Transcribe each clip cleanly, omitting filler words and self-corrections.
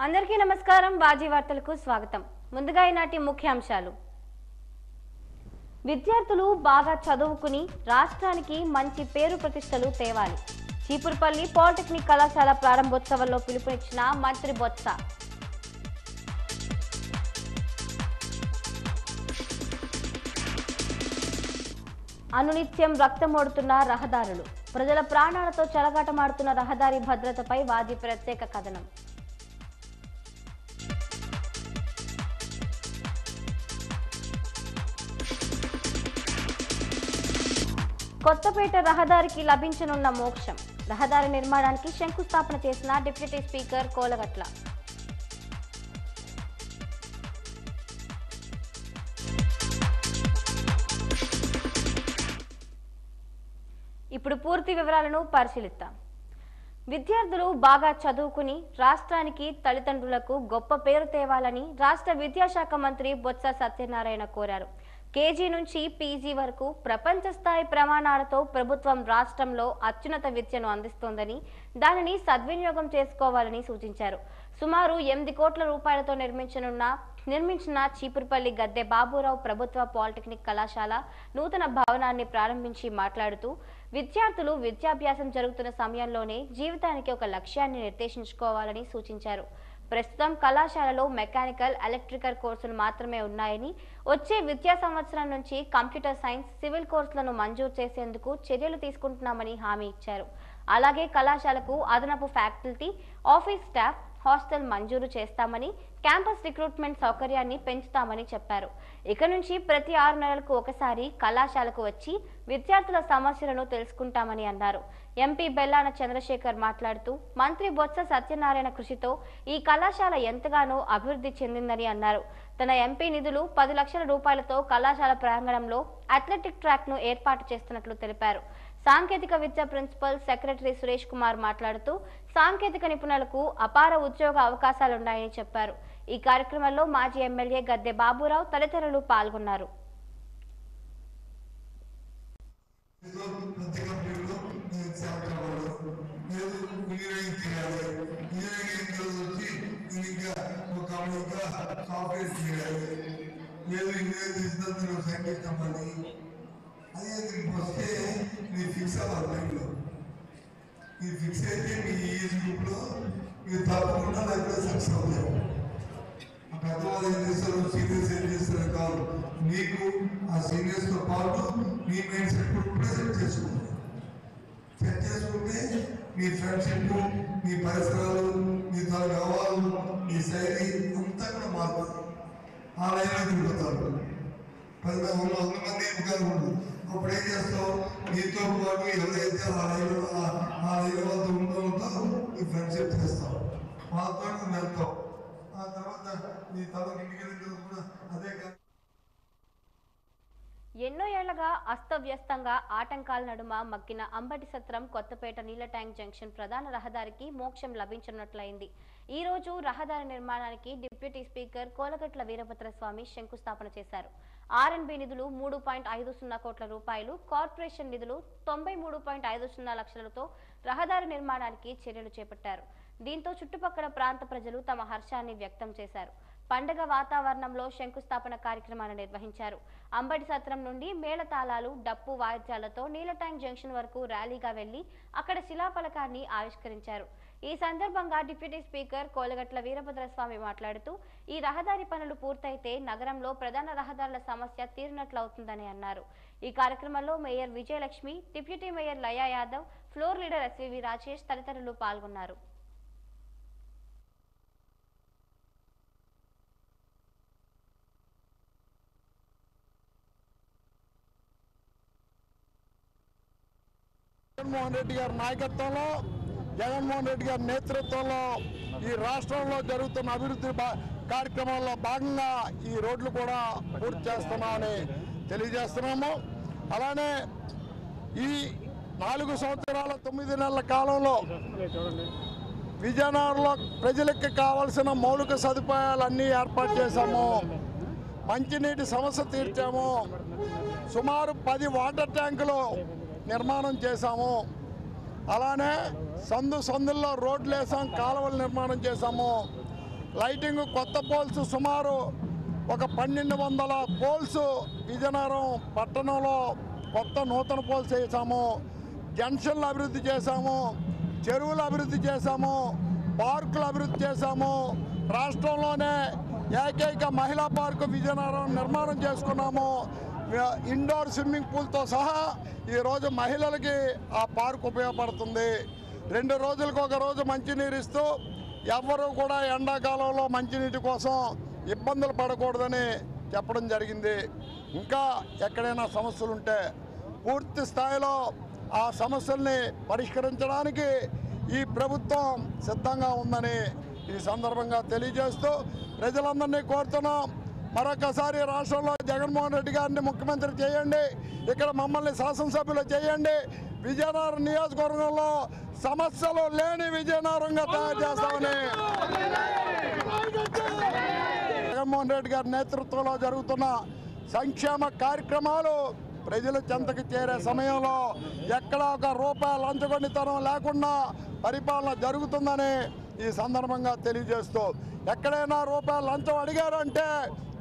అందరికీ నమస్కారం. బాజీ వార్తలకు స్వాగతం. ముందుగా ఈనాటి ముఖ్యాంశాలు. విద్యార్థులు బాగా చదువుకుని రాష్ట్రానికి మంచి పేరు ప్రతిష్టలు తేవాలి. చీపురుపల్లి పాలిటెక్నిక్ కళాశాల ప్రారంభోత్సవంలో పిలుపునిచ్చిన మంత్రి బొత్స. అనునిత్యం రక్తమోడుతున్న రహదారులు. ప్రజల ప్రాణాలతో చెలగాటమాడుతున్న రహదారి భద్రతపై వాజీ ప్రత్యేక కథనం. కొత్తపేట రహదారికి లభించనున్న మోక్షం. రహదారి నిర్మాణానికి శంకుస్థాపన చేసిన డిప్యూటీ స్పీకర్ కోలగట్ల. ఇప్పుడు పూర్తి వివరాలను పరిశీలిద్దాం. విద్యార్థులు బాగా చదువుకుని రాష్ట్రానికి తల్లిదండ్రులకు గొప్ప పేరు తేవాలని రాష్ట్ర విద్యాశాఖ మంత్రి బొత్స సత్యనారాయణ కోరారు. కేజీ నుంచి పీజీ వరకు ప్రపంచ స్థాయి ప్రమాణాలతో ప్రభుత్వం రాష్ట్రంలో అత్యున్నత విద్యను అందిస్తోందని, దానిని సద్వినియోగం చేసుకోవాలని సూచించారు. సుమారు 8 కోట్ల రూపాయలతో నిర్మించిన చీపురుపల్లి గద్దె బాబురావు ప్రభుత్వ పాలిటెక్నిక్ కళాశాల నూతన భవనాన్ని ప్రారంభించి మాట్లాడుతూ, విద్యార్థులు విద్యాభ్యాసం జరుగుతున్న సమయంలోనే జీవితానికి ఒక లక్ష్యాన్ని నిర్దేశించుకోవాలని సూచించారు. ప్రస్తుతం కళాశాలలో మెకానికల్, ఎలక్ట్రికల్ కోర్సులు మాత్రమే ఉన్నాయని, వచ్చే విద్యా సంవత్సరం నుంచి కంప్యూటర్ సైన్స్, సివిల్ కోర్సులను మంజూరు చేసేందుకు చర్యలు తీసుకుంటున్నామని హామీ ఇచ్చారు. అలాగే కళాశాలకు అదనపు ఫ్యాకల్టీ, ఆఫీస్ స్టాఫ్, హాస్టల్ మంజూరు చేస్తామని, క్యాంపస్ రిక్రూట్మెంట్ సౌకర్యాన్ని పెంచుతామని చెప్పారు. ఇక నుంచి ప్రతి 6 నెలలకు ఒకసారి కళాశాలకు వచ్చి విద్యార్థుల సమస్యలను తెలుసుకుంటామని అన్నారు. ఎంపీ బెల్లాన చంద్రశేఖర్ మాట్లాడుతూ, మంత్రి బొత్స సత్యనారాయణ కృషితో ఈ కళాశాల ఎంతగానో అభివృద్ధి చెందిందని అన్నారు. తన ఎంపీ నిధులు 10 లక్షల రూపాయలతో కళాశాల ప్రాంగణంలో అథ్లెటిక్ ట్రాక్ ను ఏర్పాటు చేస్తున్నట్లు తెలిపారు. సాంకేతిక విద్య ప్రిన్సిపల్ సెక్రటరీ సురేష్ కుమార్ మాట్లాడుతూ, సాంకేతిక నిపుణులకు అపార ఉద్యోగ అవకాశాలున్నాయని చెప్పారు. ఈ కార్యక్రమంలో మాజీ ఎమ్మెల్యే గద్దె బాబురావు తదితరులు పాల్గొన్నారు. ఈ ఫిక్స్ అయితే మీ ఏజ్ గ్రూప్లో మీరు తప్పకుండా దగ్గర సక్సెస్ అవుతారు. ఆ పెద్దవాళ్ళు ఏం చేస్తారు, సీనియర్స్ ఏం చేస్తారు కాదు, మీకు ఆ సీనియర్స్తో పాటు మీ మైండ్ సెట్ కూడా సెట్ చేసుకుంటారు. సెట్ చేసుకుంటే మీ ఫ్రెండ్షిప్, మీ పరిసరాలు, మీ భావాలు, మీ శైలి అంతా కూడా మారుతుంది. ఆ లైన్లో దిగుతారు. 100 మంది కాదు, అప్పుడు ఏం చేస్తావు, నీతో పాటు ఎవరైతే ఆ లైన్ వాళ్ళతో ఉంటారో నీ ఫ్రెండ్షిప్ చేస్తావు, వాళ్ళతో నువ్వు వెళ్తావు. ఆ తర్వాత నీ తలకు ఇంటికి వెళ్ళిన కూడా అదే. ఎన్నో ఏళ్లగా అస్తవ్యస్తంగా ఆటంకాల నడుమ మగ్గిన అంబటి సత్రం కొత్తపేట నీళ్ల ట్యాంక్ జంక్షన్ ప్రధాన రహదారికి మోక్షం లభించనున్నట్లయింది. ఈ రోజు రహదారి నిర్మాణానికి డిప్యూటీ స్పీకర్ కోలగట్ల వీరభద్రస్వామి శంకుస్థాపన చేశారు. R&B నిధులు 3.50 కోట్ల రూపాయలు, కార్పొరేషన్ నిధులు 93.50 లక్షలతో రహదారి నిర్మాణానికి చర్యలు చేపట్టారు. దీంతో చుట్టుపక్కల ప్రాంత ప్రజలు తమ హర్షాన్ని వ్యక్తం చేశారు. పండగ వాతావరణంలో శంకుస్థాపన కార్యక్రమాన్ని నిర్వహించారు. అంబటి సత్రం నుండి మేళతాళాలు, డప్పు వాయిద్యాలతో నీళ్ల ట్యాంక్ జంక్షన్ వరకు ర్యాలీగా వెళ్లి అక్కడ శిలాఫలకాన్ని ఆవిష్కరించారు. ఈ సందర్భంగా డిప్యూటీ స్పీకర్ కోలగట్ల వీరభద్రస్వామి మాట్లాడుతూ, ఈ రహదారి పనులు పూర్తయితే నగరంలో ప్రధాన రహదారుల సమస్య తీరినట్లవుతుందని అన్నారు. ఈ కార్యక్రమంలో mayor Vijayalakshmi, deputy mayor Laya Yadav, floor leader SVV Rajesh తదితరులు పాల్గొన్నారు. జగన్మోహన్ రెడ్డి గారి నాయకత్వంలో, జగన్మోహన్ రెడ్డి గారి నేతృత్వంలో ఈ రాష్ట్రంలో జరుగుతున్న అభివృద్ధి కార్యక్రమాల్లో భాగంగా ఈ రోడ్లు కూడా పూర్తి చేస్తున్నామని తెలియజేస్తున్నాము. అలానే ఈ 4 సంవత్సరాల 9 నెలల కాలంలో విజయనగరంలో ప్రజలకు కావాల్సిన మౌలిక సదుపాయాలన్నీ ఏర్పాటు చేశాము. మంచినీటి సమస్య తీర్చాము. సుమారు 10 వాటర్ ట్యాంకులు నిర్మాణం చేశాము. అలానే సందుల్లో రోడ్లు వేసాం, కాలువలు నిర్మాణం చేశాము. లైటింగ్ కొత్త పోల్స్ సుమారు ఒక 1200 పోల్స్ విజయనగరం పట్టణంలో కొత్త నూతన పోల్స్ వేసాము. జంక్షన్లు అభివృద్ధి చేశాము, చెరువులు అభివృద్ధి చేశాము, పార్కులు అభివృద్ధి చేశాము. రాష్ట్రంలోనే ఏకైక మహిళా పార్కు విజయనగరం నిర్మాణం చేసుకున్నాము. ఇండోర్ స్విమ్మింగ్ పూల్తో సహా ఈరోజు మహిళలకి ఆ పార్క్ ఉపయోగపడుతుంది. 2 రోజులకు ఒక రోజు మంచినీరు ఇస్తూ ఎవ్వరూ కూడా ఎండాకాలంలో మంచినీటి కోసం ఇబ్బందులు పడకూడదని చెప్పడం జరిగింది. ఇంకా ఎక్కడైనా సమస్యలు ఉంటే పూర్తి స్థాయిలో ఆ సమస్యల్ని పరిష్కరించడానికి ఈ ప్రభుత్వం సిద్ధంగా ఉందని ఈ సందర్భంగా తెలియజేస్తూ ప్రజలందరినీ కోరుతున్నాం, మరొకసారి రాష్ట్రంలో జగన్మోహన్ రెడ్డి గారిని ముఖ్యమంత్రి చేయండి, ఇక్కడ మమ్మల్ని శాసనసభ్యులు చేయండి. విజయనగరం నియోజకవర్గంలో సమస్యలు లేని విజయనగరంగా తయారు చేస్తామని జగన్మోహన్ రెడ్డి గారి నేతృత్వంలో జరుగుతున్న సంక్షేమ కార్యక్రమాలు ప్రజల చెంతకు చేరే సమయంలో ఎక్కడ ఒక రూపాయి లంచగొండితనం లేకుండా పరిపాలన జరుగుతుందని ఈ సందర్భంగా తెలియజేస్తూ ఎక్కడైనా రూపాయలు లంచం అడిగారంటే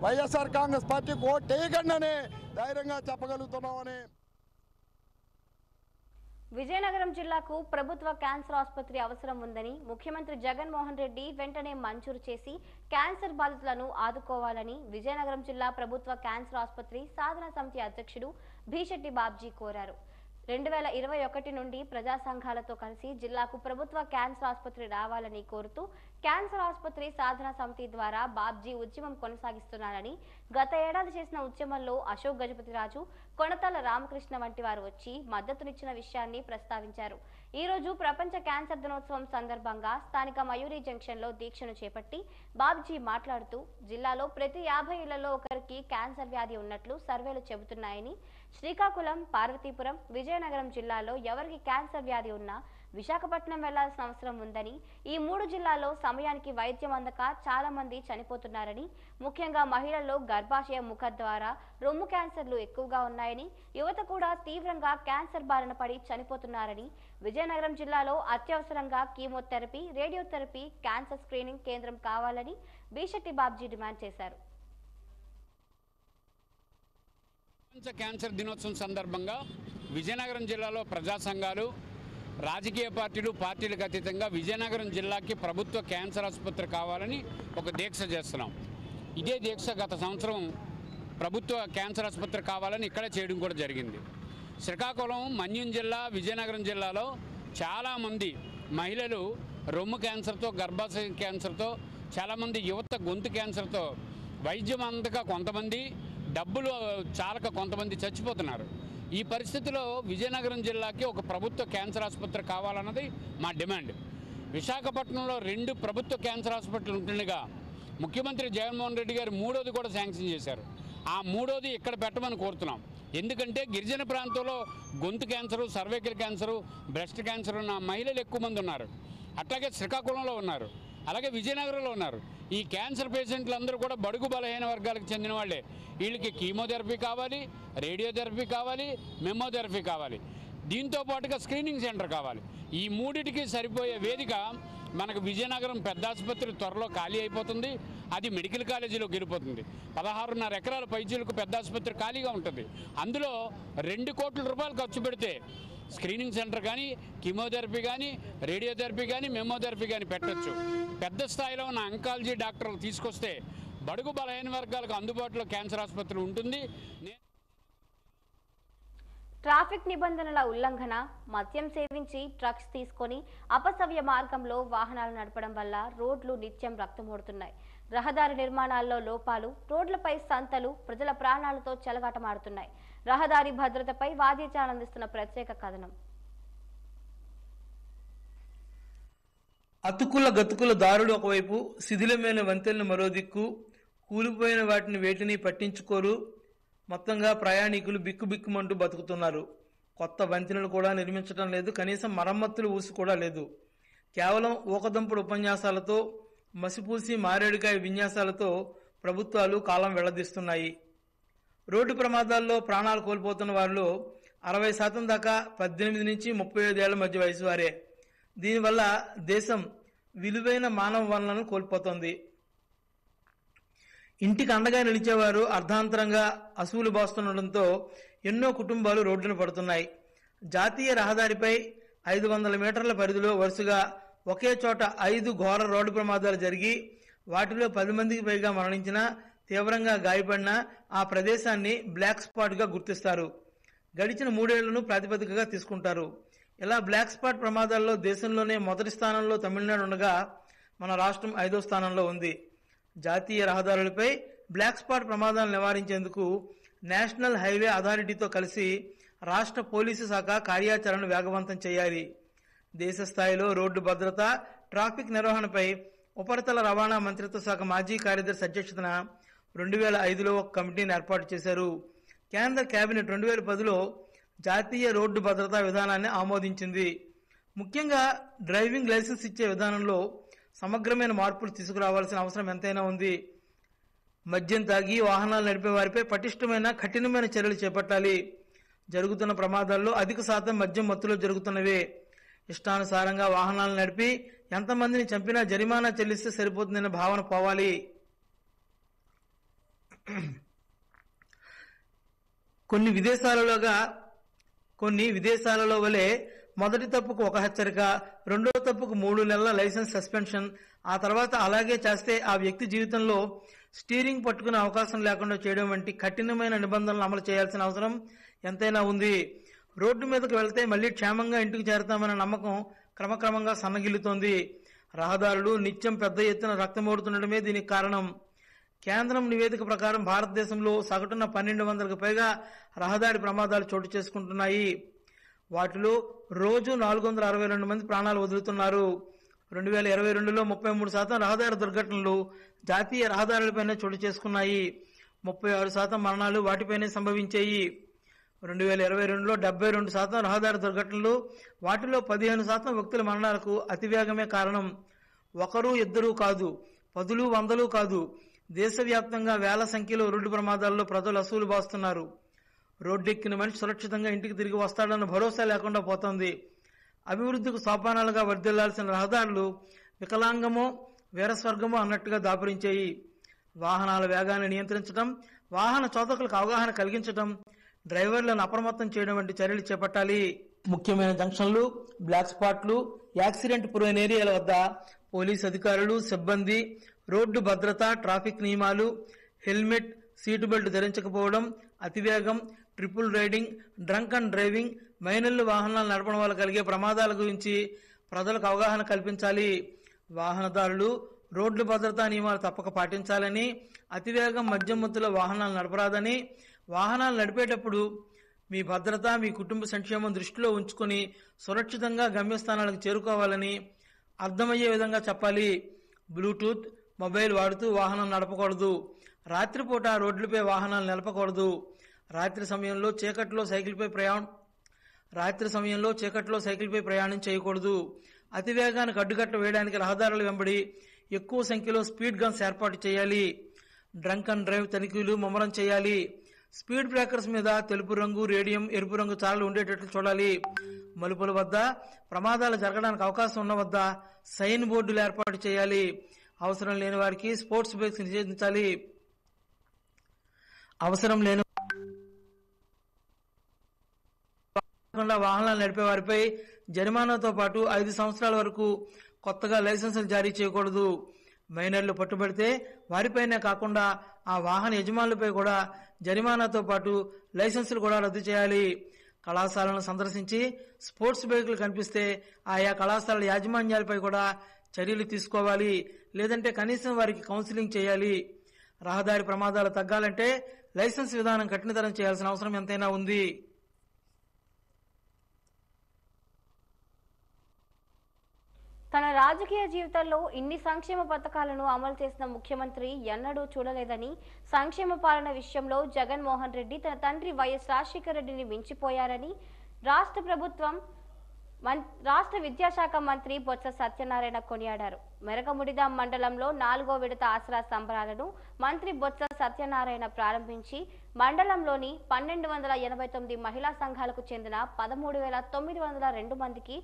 వైఎస్ఆర్ కాంగ్రెస్ పార్టీకి ఓటు వేయకండి అని ధైర్యంగా చెప్పగలుగుతున్నామని. విజయనగరం జిల్లాకు ప్రభుత్వ క్యాన్సర్ ఆసుపత్రి అవసరం ఉందని ముఖ్యమంత్రి జగన్మోహన్ రెడ్డి వెంటనే మంజూరు చేసి క్యాన్సర్ బాధితులను ఆదుకోవాలని విజయనగరం జిల్లా ప్రభుత్వ క్యాన్సర్ ఆసుపత్రి సాధన సమితి అధ్యక్షుడు భీశెట్టి బాబ్జీ కోరారు. 2021 నుండి ప్రజా సంఘాలతో కలిసి జిల్లాకు ప్రభుత్వ క్యాన్సర్ ఆసుపత్రి రావాలని కోరుతూ క్యాన్సర్ ఆసుపత్రి సాధన సమితి ద్వారా బాబ్జీ ఉద్యమం కొనసాగిస్తున్నారని, గత ఏడాది చేసిన ఉద్యమంలో అశోక్ గజపతిరాజు, కొనతాల రామకృష్ణ వంటి వారు వచ్చి మద్దతునిచ్చిన విషయాన్ని ప్రస్తావించారు. ఈ రోజు ప్రపంచ క్యాన్సర్ దినోత్సవం సందర్భంగా స్థానిక మయూరి జంక్షన్ లో దీక్షను చేపట్టి బాబ్జీ మాట్లాడుతూ జిల్లాలో ప్రతి 50 ఇళ్లలో ఒకరికి క్యాన్సర్ వ్యాధి ఉన్నట్లు సర్వేలు చెబుతున్నాయని, శ్రీకాకుళం, పార్వతీపురం, విజయనగరం జిల్లాలో ఎవరికి క్యాన్సర్ వ్యాధి ఉన్నా విశాఖపట్నం వెళ్లాల్సిన అవసరం ఉందని, ఈ 3 జిల్లాల్లో సమయానికి వైద్యం అందక చాలా మంది చనిపోతున్నారని, ముఖ్యంగా మహిళల్లో గర్భాశయ ముఖద్వార రొమ్ము క్యాన్సర్లు ఎక్కువగా ఉన్నాయని, యువత కూడా తీవ్రంగా క్యాన్సర్ బారిన పడి చనిపోతున్నారని, విజయనగరం జిల్లాలో అత్యవసరంగా కీమోథెరపీ, రేడియోథెరపీ, క్యాన్సర్ స్క్రీనింగ్ కేంద్రం కావాలని భీశెట్టి బాబ్జీ డిమాండ్ చేశారు. ప్రపంచ క్యాన్సర్ దినోత్సవం సందర్భంగా విజయనగరం జిల్లాలో ప్రజా సంఘాలు, రాజకీయ పార్టీలు, పార్టీలకు అతీతంగా విజయనగరం జిల్లాకి ప్రభుత్వ క్యాన్సర్ ఆసుపత్రి కావాలని ఒక దీక్ష చేస్తున్నాం. ఇదే దీక్ష గత సంవత్సరం ప్రభుత్వ క్యాన్సర్ ఆసుపత్రి కావాలని ఇక్కడే చేయడం కూడా జరిగింది. శ్రీకాకుళం, మన్యం జిల్లా, విజయనగరం జిల్లాలో చాలామంది మహిళలు రొమ్ము క్యాన్సర్తో, గర్భాశయ క్యాన్సర్తో, చాలామంది యువత గొంతు క్యాన్సర్తో వైద్యం అందక కొంతమంది, డబ్బులు చాలక కొంతమంది చచ్చిపోతున్నారు. ఈ పరిస్థితిలో విజయనగరం జిల్లాకి ఒక ప్రభుత్వ క్యాన్సర్ ఆసుపత్రి కావాలన్నది మా డిమాండ్. విశాఖపట్నంలో 2 ప్రభుత్వ క్యాన్సర్ హాస్పిటల్ ఉంటుండగా ముఖ్యమంత్రి జగన్మోహన్ రెడ్డి గారు 3వది కూడా శాంక్షన్ చేశారు. ఆ 3వది ఇక్కడ పెట్టమని కోరుతున్నాం. ఎందుకంటే గిరిజన ప్రాంతంలో గొంతు cancer, cervical cancer, breast cancer ఉన్న మహిళలు ఎక్కువ మంది ఉన్నారు. అట్లాగే శ్రీకాకుళంలో ఉన్నారు, అలాగే విజయనగరంలో ఉన్నారు. ఈ క్యాన్సర్ పేషెంట్లందరూ కూడా బడుగు బలహీన వర్గాలకు చెందిన వాళ్ళే. వీళ్ళకి కీమోథెరపీ కావాలి, రేడియోథెరపీ కావాలి, మెమోథెరపీ కావాలి, దీంతో పాటుగా స్క్రీనింగ్ సెంటర్ కావాలి. ఈ 3టికి సరిపోయే వేదిక మనకు విజయనగరం పెద్ద ఆసుపత్రి త్వరలో ఖాళీ అయిపోతుంది. అది మెడికల్ కాలేజీలోకి వెళ్ళిపోతుంది. 16.5 ఎకరాల పైచీలకు పెద్ద ఆసుపత్రి ఖాళీగా ఉంటుంది. అందులో 2 కోట్ల రూపాయలు ఖర్చు పెడితే స్క్రీనింగ్ సెంటర్ కానీ, కీమోథెరపీ కానీ, రేడియోథెరపీ కానీ, మెమోథెరపీ కానీ పెట్టచ్చు. పెద్ద స్థాయిలో ఉన్న అంకాలజీ డాక్టర్లు తీసుకొస్తే బడుగు బలహీన వర్గాలకు అందుబాటులో క్యాన్సర్ ఆసుపత్రి ఉంటుంది. ట్రాఫిక్ నిబంధనల ఉల్లంఘన, మద్యం సేవించి డ్రగ్స్ తీసుకొని అపసవ్య మార్గంలో వాహనాలు నడపడం వల్ల రోడ్లు నిత్యం రక్తమోడుతున్నాయి. రహదారి నిర్మాణాల్లో లోపాలు, రోడ్లపై సంతలు ప్రజల ప్రాణాలతో చెలగాటమాడుతున్నాయి. రహదారి భద్రతపై వాద్యచాలు అందిస్తున్న ప్రత్యేక కథనం. అతుకుల గతుకుల దారుడు ఒకవైపు, శిథిలమైన వంతెనలు మరో దిక్కు, కూలిపోయిన వాటిని వేటిని పట్టించుకోరు. మొత్తంగా ప్రయాణికులు బిక్కుబిక్కుమంటూ బతుకుతున్నారు. కొత్త వంతెనలు కూడా నిర్మించడం లేదు, కనీసం మరమ్మతులు ఊసి కూడా లేదు. కేవలం ఊకదంపుడు ఉపన్యాసాలతో, మసిపూసి మారేడుకాయ విన్యాసాలతో ప్రభుత్వాలు కాలం వెళ్లదీస్తున్నాయి. రోడ్డు ప్రమాదాల్లో ప్రాణాలు కోల్పోతున్న వారిలో 60% దాకా 18 నుంచి 35 ఏళ్ల మధ్య వయసు వారే. దీనివల్ల దేశం విలువైన మానవ వనరులను కోల్పోతోంది. ఇంటికి అండగా నిలిచేవారు అర్ధాంతరంగా అసూలు బాస్తుండటంతో ఎన్నో కుటుంబాలు రోడ్డున పడుతున్నాయి. జాతీయ రహదారిపై 500 మీటర్ల పరిధిలో వరుసగా ఒకే చోట 5 ఘోర రోడ్డు ప్రమాదాలు జరిగి వాటిలో 10 మందికి పైగా మరణించినా, తీవ్రంగా గాయపడిన ఆ ప్రదేశాన్ని బ్లాక్ స్పాట్గా గుర్తిస్తారు. గడిచిన 3 ఏళ్లను ప్రాతిపదికగా తీసుకుంటారు. ఇలా బ్లాక్ స్పాట్ ప్రమాదాల్లో దేశంలోనే మొదటి స్థానంలో తమిళనాడు ఉండగా మన రాష్ట్రం 5వ స్థానంలో ఉంది. జాతీయ రహదారులపై బ్లాక్ స్పాట్ ప్రమాదాలను నివారించేందుకు నేషనల్ హైవే అథారిటీతో కలిసి రాష్ట్ర పోలీసు శాఖ కార్యాచరణను వేగవంతం చేయాలి. దేశ స్థాయిలో రోడ్డు భద్రత, ట్రాఫిక్ నిర్వహణపై ఉపరితల రవాణా మంత్రిత్వ శాఖ మాజీ కార్యదర్శి అధ్యక్షతన 2005లో ఒక కమిటీని ఏర్పాటు చేశారు. కేంద్ర కేబినెట్ 2010లో జాతీయ రోడ్డు భద్రతా విధానాన్ని ఆమోదించింది. ముఖ్యంగా డ్రైవింగ్ లైసెన్స్ ఇచ్చే విధానంలో సమగ్రమైన మార్పులు తీసుకురావాల్సిన అవసరం ఎంతైనా ఉంది. మద్యం తాగి వాహనాలు నడిపే వారిపై పటిష్టమైన కఠినమైన చర్యలు చేపట్టాలి. జరుగుతున్న ప్రమాదాల్లో అధిక శాతం మద్యం మత్తులో జరుగుతున్నవే. ఇష్టానుసారంగా వాహనాలు నడిపి ఎంతమందిని చంపినా జరిమానా చెల్లిస్తే సరిపోతుందనే భావన పోవాలి. కొన్ని విదేశాలలో వలె మొదటి తప్పుకు 1 హెచ్చరిక, రెండో తప్పుకు 3 నెలల లైసెన్స్ సస్పెన్షన్, ఆ తర్వాత అలాగే చేస్తే ఆ వ్యక్తి జీవితంలో స్టీరింగ్ పట్టుకునే అవకాశం లేకుండా చేయడం వంటి కఠినమైన నిబంధనలు అమలు చేయాల్సిన అవసరం ఎంతైనా ఉంది. రోడ్డు మీదకు వెళ్తే మళ్లీ క్షేమంగా ఇంటికి చేరతామన్న నమ్మకం క్రమక్రమంగా సన్నగిల్లుతోంది. రహదారులు నిత్యం పెద్ద ఎత్తున రక్తమోడుతుండటమే దీనికి కారణం. కేంద్రం నివేదిక ప్రకారం భారతదేశంలో సగటున 1200కు పైగా రహదారి ప్రమాదాలు చోటు చేసుకుంటున్నాయి. వాటిలో రోజు 462 మంది ప్రాణాలు వదులుతున్నారు. 2022లో 33% రహదారి దుర్ఘటనలు జాతీయ రహదారులపైనే చోటు చేసుకున్నాయి. 36% మరణాలు వాటిపైనే సంభవించాయి. 2022లో 72% రహదారి దుర్ఘటనలు, వాటిలో 15% వ్యక్తుల మరణాలకు అతివేగమే కారణం. ఒకరు ఇద్దరు కాదు, 10లు 100లు కాదు, దేశవ్యాప్తంగా వేల సంఖ్యలో రోడ్డు ప్రమాదాల్లో ప్రజలు అసూలు బాస్తున్నారు. రోడ్డెక్కిన మనిషి సురక్షితంగా ఇంటికి తిరిగి వస్తాడన్న భరోసా లేకుండా పోతోంది. అభివృద్ధికి సోపానాలుగా వర్ధిల్లాల్సిన రహదారులు వికలాంగమో వీరస్వర్గమో అన్నట్టుగా దాపురించాయి. వాహనాల వేగాన్ని నియంత్రించడం, వాహన చోదకులకు అవగాహన కలిగించడం, డ్రైవర్లను అప్రమత్తం చేయడం వంటి చర్యలు చేపట్టాలి. ముఖ్యమైన జంక్షన్లు, బ్లాక్ స్పాట్లు, యాక్సిడెంట్ పురైన ఏరియాల వద్ద పోలీసు అధికారులు, సిబ్బంది రోడ్డు భద్రత, ట్రాఫిక్ నియమాలు, హెల్మెట్, సీటు బెల్ట్ ధరించకపోవడం, అతివేగం, triple riding, drunk and driving, మైనర్లు వాహనాలు నడపడం వల్ల కలిగే ప్రమాదాల గురించి ప్రజలకు అవగాహన కల్పించాలి. వాహనదారులు రోడ్డు భద్రతా నియమాలు తప్పక పాటించాలని, అతివేగం, మద్యం మత్తులో వాహనాలు నడపరాదని, వాహనాలు నడిపేటప్పుడు మీ భద్రత, మీ కుటుంబ సంక్షేమం దృష్టిలో ఉంచుకొని సురక్షితంగా గమ్యస్థానాలకు చేరుకోవాలని అర్థమయ్యే విధంగా చెప్పాలి. బ్లూటూత్, మొబైల్ వాడుతూ వాహనం నడపకూడదు. రాత్రిపూట రోడ్లపై వాహనాలు నిలపకూడదు. రాత్రి సమయంలో చీకట్లో సైకిల్పై ప్రయాణం చేయకూడదు. అతివేగానికి అడ్డుకట్ట వేయడానికి రహదారుల వెంబడి ఎక్కువ సంఖ్యలో స్పీడ్ గన్స్ ఏర్పాటు చేయాలి. డ్రంక్ అండ్ డ్రైవ్ తనిఖీలు ముమ్మరం చేయాలి. స్పీడ్ బ్రేకర్స్ మీద తెలుపు రంగు, రేడియం, ఎరుపు రంగు చారలు ఉండేటట్లు చూడాలి. మలుపుల వద్ద, ప్రమాదాలు జరగడానికి అవకాశం ఉన్న వద్ద సైన్ బోర్డులు ఏర్పాటు చేయాలి. అవసరం లేని వారికి స్పోర్ట్స్ బైక్స్ నిషేధించాలి. అవసరం లేని వాహనాలు నడిపే వారిపై జరిమానాతో పాటు 5 సంవత్సరాల వరకు కొత్తగా లైసెన్సులు జారీ చేయకూడదు. మైనర్లు పట్టుబడితే వారిపైనే కాకుండా ఆ వాహన యజమానులపై కూడా జరిమానాతో పాటు లైసెన్సులు కూడా రద్దు చేయాలి. కళాశాలను సందర్శించి స్పోర్ట్స్ బైకులు కనిపిస్తే ఆయా కళాశాలల యాజమాన్యాలపై కూడా చర్యలు తీసుకోవాలి. లేదంటే కనీసం వారికి కౌన్సిలింగ్ చేయాలి. రహదారి ప్రమాదాలు తగ్గాలంటే లైసెన్స్ విధానం కఠినతరం చేయాల్సిన అవసరం ఎంతైనా ఉంది. తన రాజకీయ జీవితంలో ఇన్ని సంక్షేమ పథకాలను అమలు చేసిన ముఖ్యమంత్రి ఎన్నడూ చూడలేదని, సంక్షేమ పాలన విషయంలో జగన్మోహన్ రెడ్డి తన తండ్రి వైఎస్ రాజశేఖర రెడ్డిని మించిపోయారని రాష్ట్ర విద్యాశాఖ మంత్రి బొత్స సత్యనారాయణ కొనియాడారు. మెరకముడిదాం మండలంలో 4వ విడత ఆసరా సంబరాలను మంత్రి బొత్స సత్యనారాయణ ప్రారంభించి మండలంలోని 1289 మహిళా సంఘాలకు చెందిన 13,902 మందికి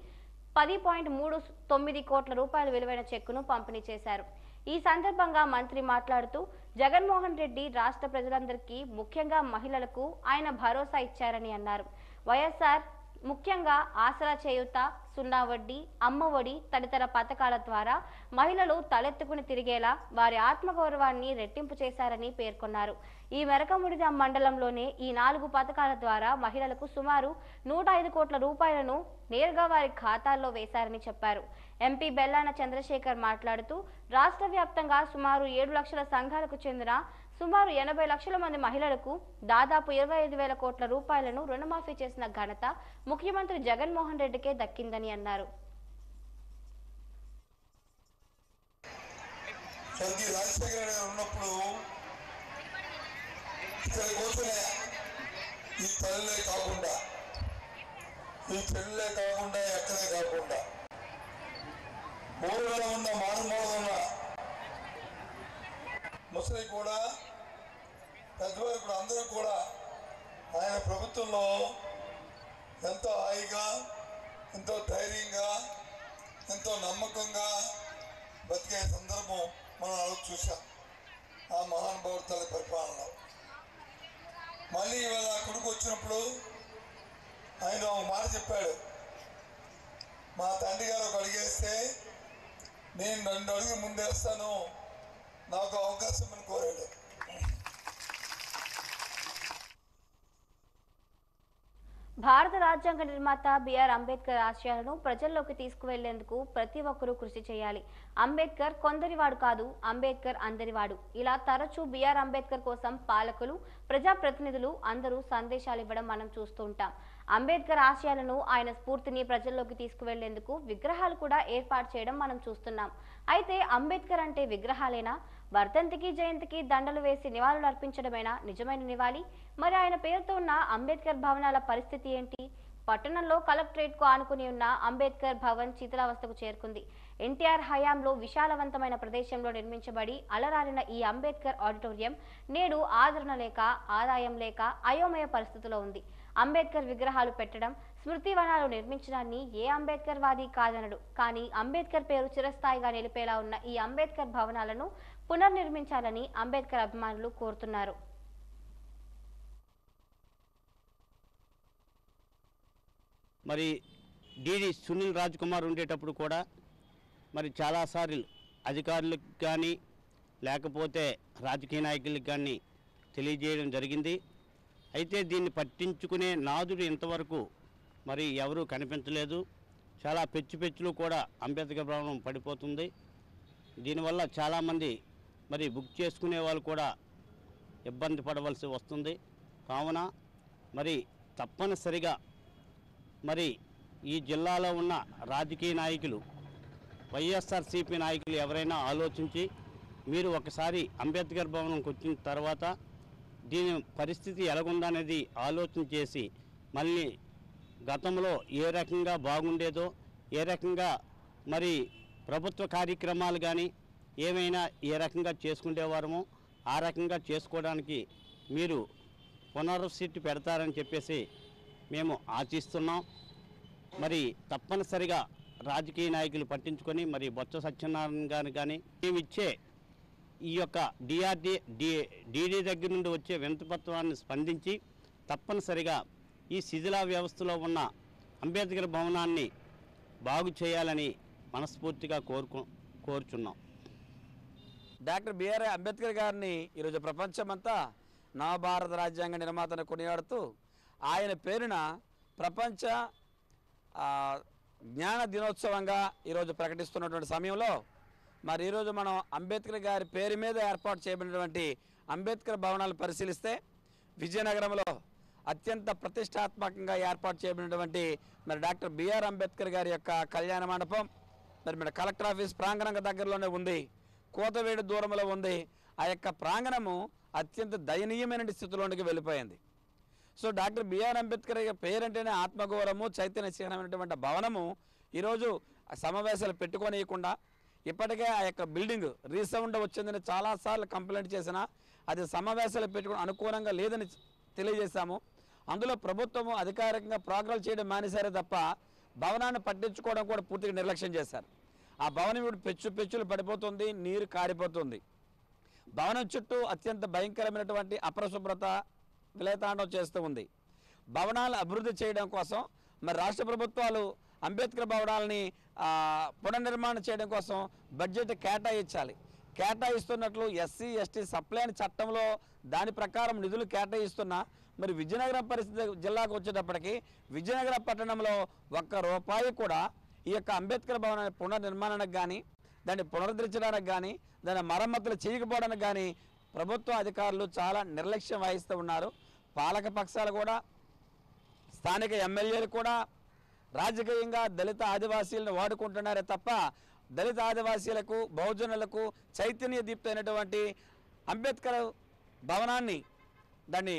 10.39 కోట్ల రూపాయల విలువైన చెక్కును పంపిణీ చేశారు. ఈ సందర్భంగా మంత్రి మాట్లాడుతూ జగన్మోహన్ రెడ్డి రాష్ట్ర ప్రజలందరికీ ముఖ్యంగా మహిళలకు ఆయన భరోసా ఇచ్చారని అన్నారు. వైఎస్ఆర్ ముఖ్యంగా ఆసరా చేయూత, సున్నా వడ్డీ, అమ్మ ఒడి తదితర పథకాల ద్వారా మహిళలు తలెత్తుకుని తిరిగేలా వారి ఆత్మగౌరవాన్ని రెట్టింపు చేశారని పేర్కొన్నారు. ఈ మెరకముడిద మండలంలోనే ఈ 4 పథకాల ద్వారా మహిళలకు సుమారు 105 కోట్ల రూపాయలను నేరుగా వారి ఖాతాల్లో వేశారని చెప్పారు. ఎంపీ బెల్లాన చంద్రశేఖర్ మాట్లాడుతూ రాష్ట్ర వ్యాప్తంగా సుమారు 7 లక్షల సంఘాలకు చెందిన సుమారు 80 లక్షల మంది మహిళలకు దాదాపు 25,000 కోట్ల రూపాయలను రుణమాఫీ చేసిన ఘనత ముఖ్యమంత్రి జగన్మోహన్ రెడ్డికే దక్కిందని అన్నారు. ముసలి కూడా పెద్దవారు కూడా అందరూ కూడా ఆయన ప్రభుత్వంలో ఎంతో హాయిగా, ఎంతో ధైర్యంగా, ఎంతో నమ్మకంగా బతికే సందర్భం మనం అలా చూసాం ఆ మహానుభావుడు తల్లి పరిపాలనలో. మళ్ళీ ఇవాళ కొడుకు వచ్చినప్పుడు ఆయన ఒక మాట చెప్పాడు, మా తండ్రి గారు ఒక అడిగేస్తే నేను 2 అడుగులు ముందేస్తాను, నాకు అవకాశం అని కోరాడు. భారత రాజ్యాంగ నిర్మాత బిఆర్ అంబేద్కర్ ఆశయాలను ప్రజల్లోకి తీసుకువెళ్లేందుకు ప్రతి ఒక్కరూ కృషి చేయాలి. అంబేద్కర్ కొందరివాడు కాదు, అంబేద్కర్ అందరివాడు. ఇలా తరచూ బిఆర్ అంబేద్కర్ కోసం పాలకులు, ప్రజాప్రతినిధులు అందరూ సందేశాలు ఇవ్వడం మనం చూస్తూ ఉంటాం. అంబేద్కర్ ఆశయాలను, ఆయన స్ఫూర్తిని ప్రజల్లోకి తీసుకువెళ్లేందుకు విగ్రహాలు కూడా ఏర్పాటు చేయడం మనం చూస్తున్నాం. అయితే అంబేద్కర్ అంటే విగ్రహాలేనా? వర్ధంతికి, జయంతికి దండలు వేసి నివాళులు అర్పించడమేనా నిజమైన నివాళి? మరి ఆయన పేరుతో ఉన్న అంబేద్కర్ భవనాల పరిస్థితి ఏంటి? పట్టణంలో కలెక్టరేట్ కు ఆనుకుని ఉన్న అంబేద్కర్ భవన్ శిథిలావస్థకు చేరుకుంది. ఎన్టీఆర్ హయాంలో విశాలవంతమైన ప్రదేశంలో నిర్మించబడి అలరారిన ఈ అంబేద్కర్ ఆడిటోరియం నేడు ఆదరణ లేక, ఆదాయం లేక అయోమయ పరిస్థితిలో ఉంది. అంబేద్కర్ విగ్రహాలు పెట్టడం, స్మృతి వనాలు నిర్మించడాన్ని ఏ అంబేద్కర్ వాది కాదనడు. కానీ అంబేద్కర్ పేరు చిరస్థాయిగా నిలిపేలా ఉన్న ఈ అంబేద్కర్ భవనాలను పునర్నిర్మించాలని అంబేద్కర్ అభిమానులు కోరుతున్నారు. మరి డిడి సునీల్ రాజ్ కుమార్ ఉండేటప్పుడు కూడా మరి చాలాసార్లు అధికారులకు కానీ లేకపోతే రాజకీయ నాయకులకు కానీ తెలియజేయడం జరిగింది. అయితే దీన్ని పట్టించుకునే నాదుడు ఇంతవరకు మరి ఎవరూ కనిపించలేదు. చాలా పెచ్చులు కూడా అంబేద్కర్ భవనం పడిపోతుంది. దీనివల్ల చాలామంది మరి బుక్ చేసుకునే వాళ్ళు కూడా ఇబ్బంది పడవలసి వస్తుంది. కావున మరి తప్పనిసరిగా మరి ఈ జిల్లాలో ఉన్న రాజకీయ నాయకులు, వైఎస్ఆర్సీపీ నాయకులు ఎవరైనా ఆలోచించి మీరు ఒకసారి అంబేద్కర్ భవనంకి వచ్చిన తర్వాత దీని పరిస్థితి ఎలాగుందనేది ఆలోచన చేసి మళ్ళీ గతంలో ఏ రకంగా బాగుండేదో, ఏ రకంగా మరి ప్రభుత్వ కార్యక్రమాలు కానీ ఏమైనా ఏ రకంగా చేసుకునేవారమో ఆ రకంగా చేసుకోవడానికి మీరు పునరుద్ధృతి పెడతారని చెప్పేసి మేము ఆశిస్తున్నాం. మరి తప్పనిసరిగా రాజకీయ నాయకులు పట్టించుకొని మరి బొత్స సత్యనారాయణ గారు కానీ మేమిచ్చే ఈ యొక్క డీడీ దగ్గర నుండి వచ్చే వినతిపత్రాన్ని స్పందించి తప్పనిసరిగా ఈ శిథిలా వ్యవస్థలో ఉన్న అంబేద్కర్ భవనాన్ని బాగు చేయాలని మనస్ఫూర్తిగా కోరుచున్నాం. డాక్టర్ బిఆర్ అంబేద్కర్ గారిని ఈరోజు ప్రపంచమంతా నవభారత రాజ్యాంగ నిర్మాతను కొనియాడుతూ ఆయన పేరున ప్రపంచ జ్ఞాన దినోత్సవంగా ఈరోజు ప్రకటిస్తున్నటువంటి సమయంలో మరి ఈరోజు మనం అంబేద్కర్ గారి పేరు మీద ఏర్పాటు చేయబడినటువంటి అంబేద్కర్ భవనాలు పరిశీలిస్తే విజయనగరంలో అత్యంత ప్రతిష్టాత్మకంగా ఏర్పాటు చేయబడినటువంటి మరి డాక్టర్ బిఆర్ అంబేద్కర్ గారి యొక్క కళ్యాణ మండపం మరి మన కలెక్టర్ ఆఫీస్ ప్రాంగణం దగ్గరలోనే ఉంది, కోతవేడు దూరంలో ఉంది. ఆ యొక్క ప్రాంగణము అత్యంత దయనీయమైన స్థితిలోనికి వెళ్ళిపోయింది. సో డాక్టర్ బిఆర్ అంబేద్కర్ పేరంటేనే ఆత్మగౌరవము, చైతన్యశీలమైనటువంటి భవనము ఈరోజు సమావేశాలు పెట్టుకోనియకుండా ఇప్పటికే ఆ యొక్క బిల్డింగ్ రీసౌండ్ వచ్చిందని చాలాసార్లు కంప్లైంట్ చేసినా అది సమావేశాలు పెట్టుకుని అనుకూలంగా లేదని తెలియజేశాము. అందులో ప్రభుత్వము అధికారికంగా ప్రోగ్రాలు చేయడం మానేశారే తప్ప భవనాన్ని పట్టించుకోవడం కూడా పూర్తిగా నిర్లక్ష్యం చేశారు. ఆ భవనం ఇప్పుడు పెచ్చులు పడిపోతుంది, నీరు కారిపోతుంది. భవనం చుట్టూ అత్యంత భయంకరమైనటువంటి అపరిశుభ్రత విలయతాండం చేస్తూ ఉంది. భవనాలు అభివృద్ధి చేయడం కోసం మరి రాష్ట్ర ప్రభుత్వాలు అంబేద్కర్ భవనాలని పునర్నిర్మాణం చేయడం కోసం బడ్జెట్ కేటాయించాలి. కేటాయిస్తున్నట్లు ఎస్సీ ఎస్టీ సప్లైన్ చట్టంలో దాని ప్రకారం నిధులు కేటాయిస్తున్నా మరి విజయనగరం పరిస్థితి జిల్లాకు వచ్చేటప్పటికి విజయనగరం పట్టణంలో ₹1 కూడా ఈ యొక్క అంబేద్కర్ భవనాన్ని పునర్నిర్మాణానికి కానీ దాన్ని పునరుద్ధరించడానికి కానీ దాని మరమ్మతులు చేయకపోవడానికి కానీ ప్రభుత్వ అధికారులు చాలా నిర్లక్ష్యం వహిస్తూ ఉన్నారు. పాలక పక్షాలు కూడా స్థానిక ఎమ్మెల్యేలు కూడా రాజకీయంగా దళిత ఆదివాసీలను వాడుకుంటున్నారే తప్ప దళిత ఆదివాసీలకు బహుజనులకు చైతన్య దీప్తైనటువంటి అంబేద్కర్ భవనాన్ని దాన్ని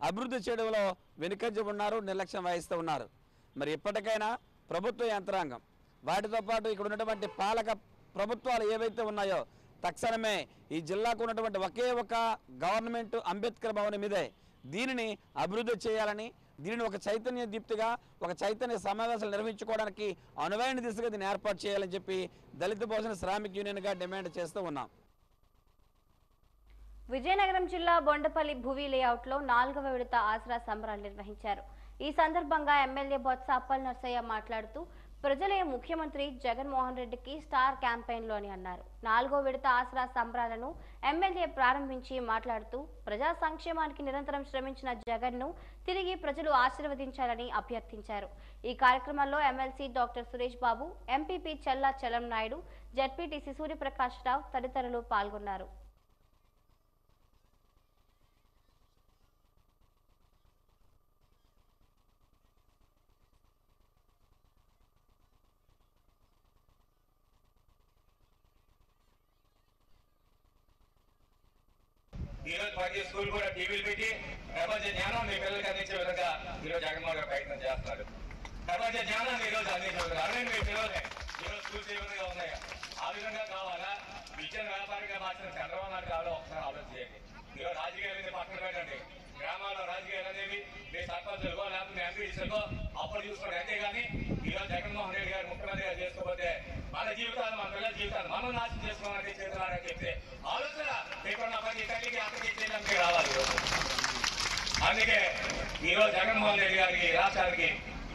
అభివృద్ధి చేయడంలో వెనుకంజ ఉన్నారు, నిర్లక్ష్యం వహిస్తూ ఉన్నారు. మరి ఇప్పటికైనా ప్రభుత్వ యంత్రాంగం వాటితో పాటు ఇక్కడ ఉన్నటువంటి పాలక ప్రభుత్వాలు ఏవైతే ఉన్నాయో తక్షణమే ఈ జిల్లాకు ఉన్నటువంటి ఒకే ఒక గవర్నమెంట్ అంబేద్కర్ భవనం మీదే దీనిని అభివృద్ధి చేయాలని, దీనిని ఒక చైతన్య దీప్తిగా ఒక చైతన్య సమావేశాలు నిర్వహించుకోవడానికి అనువైన దిశగా దీన్ని ఏర్పాటు చేయాలని చెప్పి దళిత బహుజన శ్రామిక్ యూనియన్గా డిమాండ్ చేస్తూ ఉన్నాం. విజయనగరం జిల్లా బొండపల్లి భువి లేఅవుట్లో 4వ విడత ఆసరా సంబరాలు నిర్వహించారు. ఈ సందర్భంగా ఎమ్మెల్యే బొత్స అప్పల్ నర్సయ్య మాట్లాడుతూ ప్రజలే ముఖ్యమంత్రి జగన్మోహన్ రెడ్డికి స్టార్ క్యాంపెయిన్లో అని అన్నారు. 4వ విడత ఆసరా సంబరాలను ఎమ్మెల్యే ప్రారంభించి మాట్లాడుతూ ప్రజా సంక్షేమానికి నిరంతరం శ్రమించిన జగన్ను తిరిగి ప్రజలు ఆశీర్వదించాలని అభ్యర్థించారు. ఈ కార్యక్రమంలో MLC doctor Suresh Babu, MPP చెల్లా చలం నాయుడు, జడ్పీటీసీ సూర్యప్రకాష్ రావు తదితరులు పాల్గొన్నారు. ఈరోజు ప్రతి స్కూల్ కూడా టీవీలు పెట్టి ప్రపంచ జ్ఞానం మీ పిల్లలకి అందించే విధంగా ఈరోజు జగన్మోహన్ గారు ప్రయత్నం చేస్తున్నారు. ప్రపంచ జ్ఞానాన్ని ఈరోజు అందించే విధంగా అదే మీ పిల్లలే ఈరోజు స్కూల్స్ ఏ విధంగా ఉన్నాయా ఆ విధంగా కావాలా? విద్యను వ్యాపారంగా మార్చిన చంద్రబాబు నాయుడు కావాలో ఒకసారి ఆలోచన చేయండి. ఈరోజు రాజకీయాలు అనేది పక్కన పెట్టండి. గ్రామాల్లో రాజకీయాలు అనేవి మీ సర్పంచులకో లేకపోతే మీ ఎంపీసీలకో అప్పుడు చూసుకోండి. అంతేగాని ఈరోజు జగన్మోహన్ రెడ్డి గారు ముఖ్యమంత్రిగా చేసుకోకపోతే మన జీవితాలు మన పిల్లల జీవితాలు మనం నాశనం చేసుకోవాలని చేస్తున్నారని చెప్తే ఆలోచన ఇక్కడ ప్రతి తల్లికి అక్కడికి చేయడానికి రావాలి. అందుకే ఈరోజు జగన్మోహన్ రెడ్డి గారికి రాష్ట్రానికి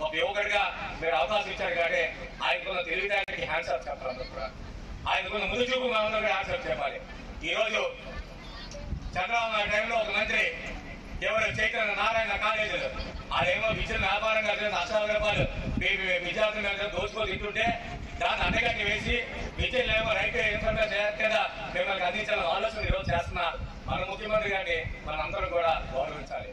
ఒక యువకుడిగా మీరు అవకాశం ఇచ్చారు కాబట్టి ఆయనకున్న తెలివితేటకి హ్యాండ్సప్ చెప్పాలి. కూడా ఆయనకున్న ముందు చూపు మనందరూ హ్యాండ్సప్ చెప్పాలి. ఈరోజు చంద్రబాబు నాయుడు టైంలో ఒక మంత్రి ఎవరు చైతన్య నారాయణ కాలేజీలు అదేమో విద్యను వ్యాపారంగా ₹1,00,000 విద్యార్థుల మీద దోచుకొని తింటుంటే దాన్ని అడ్డగట్టి వేసి విద్యలేమో రైతు ఇన్ఫర్మేషన్ కదా మిమ్మల్ని అందించాలని ఆలోచన ఈరోజు చేస్తున్న మన ముఖ్యమంత్రి గారిని మనందరం కూడా గౌరవించాలి.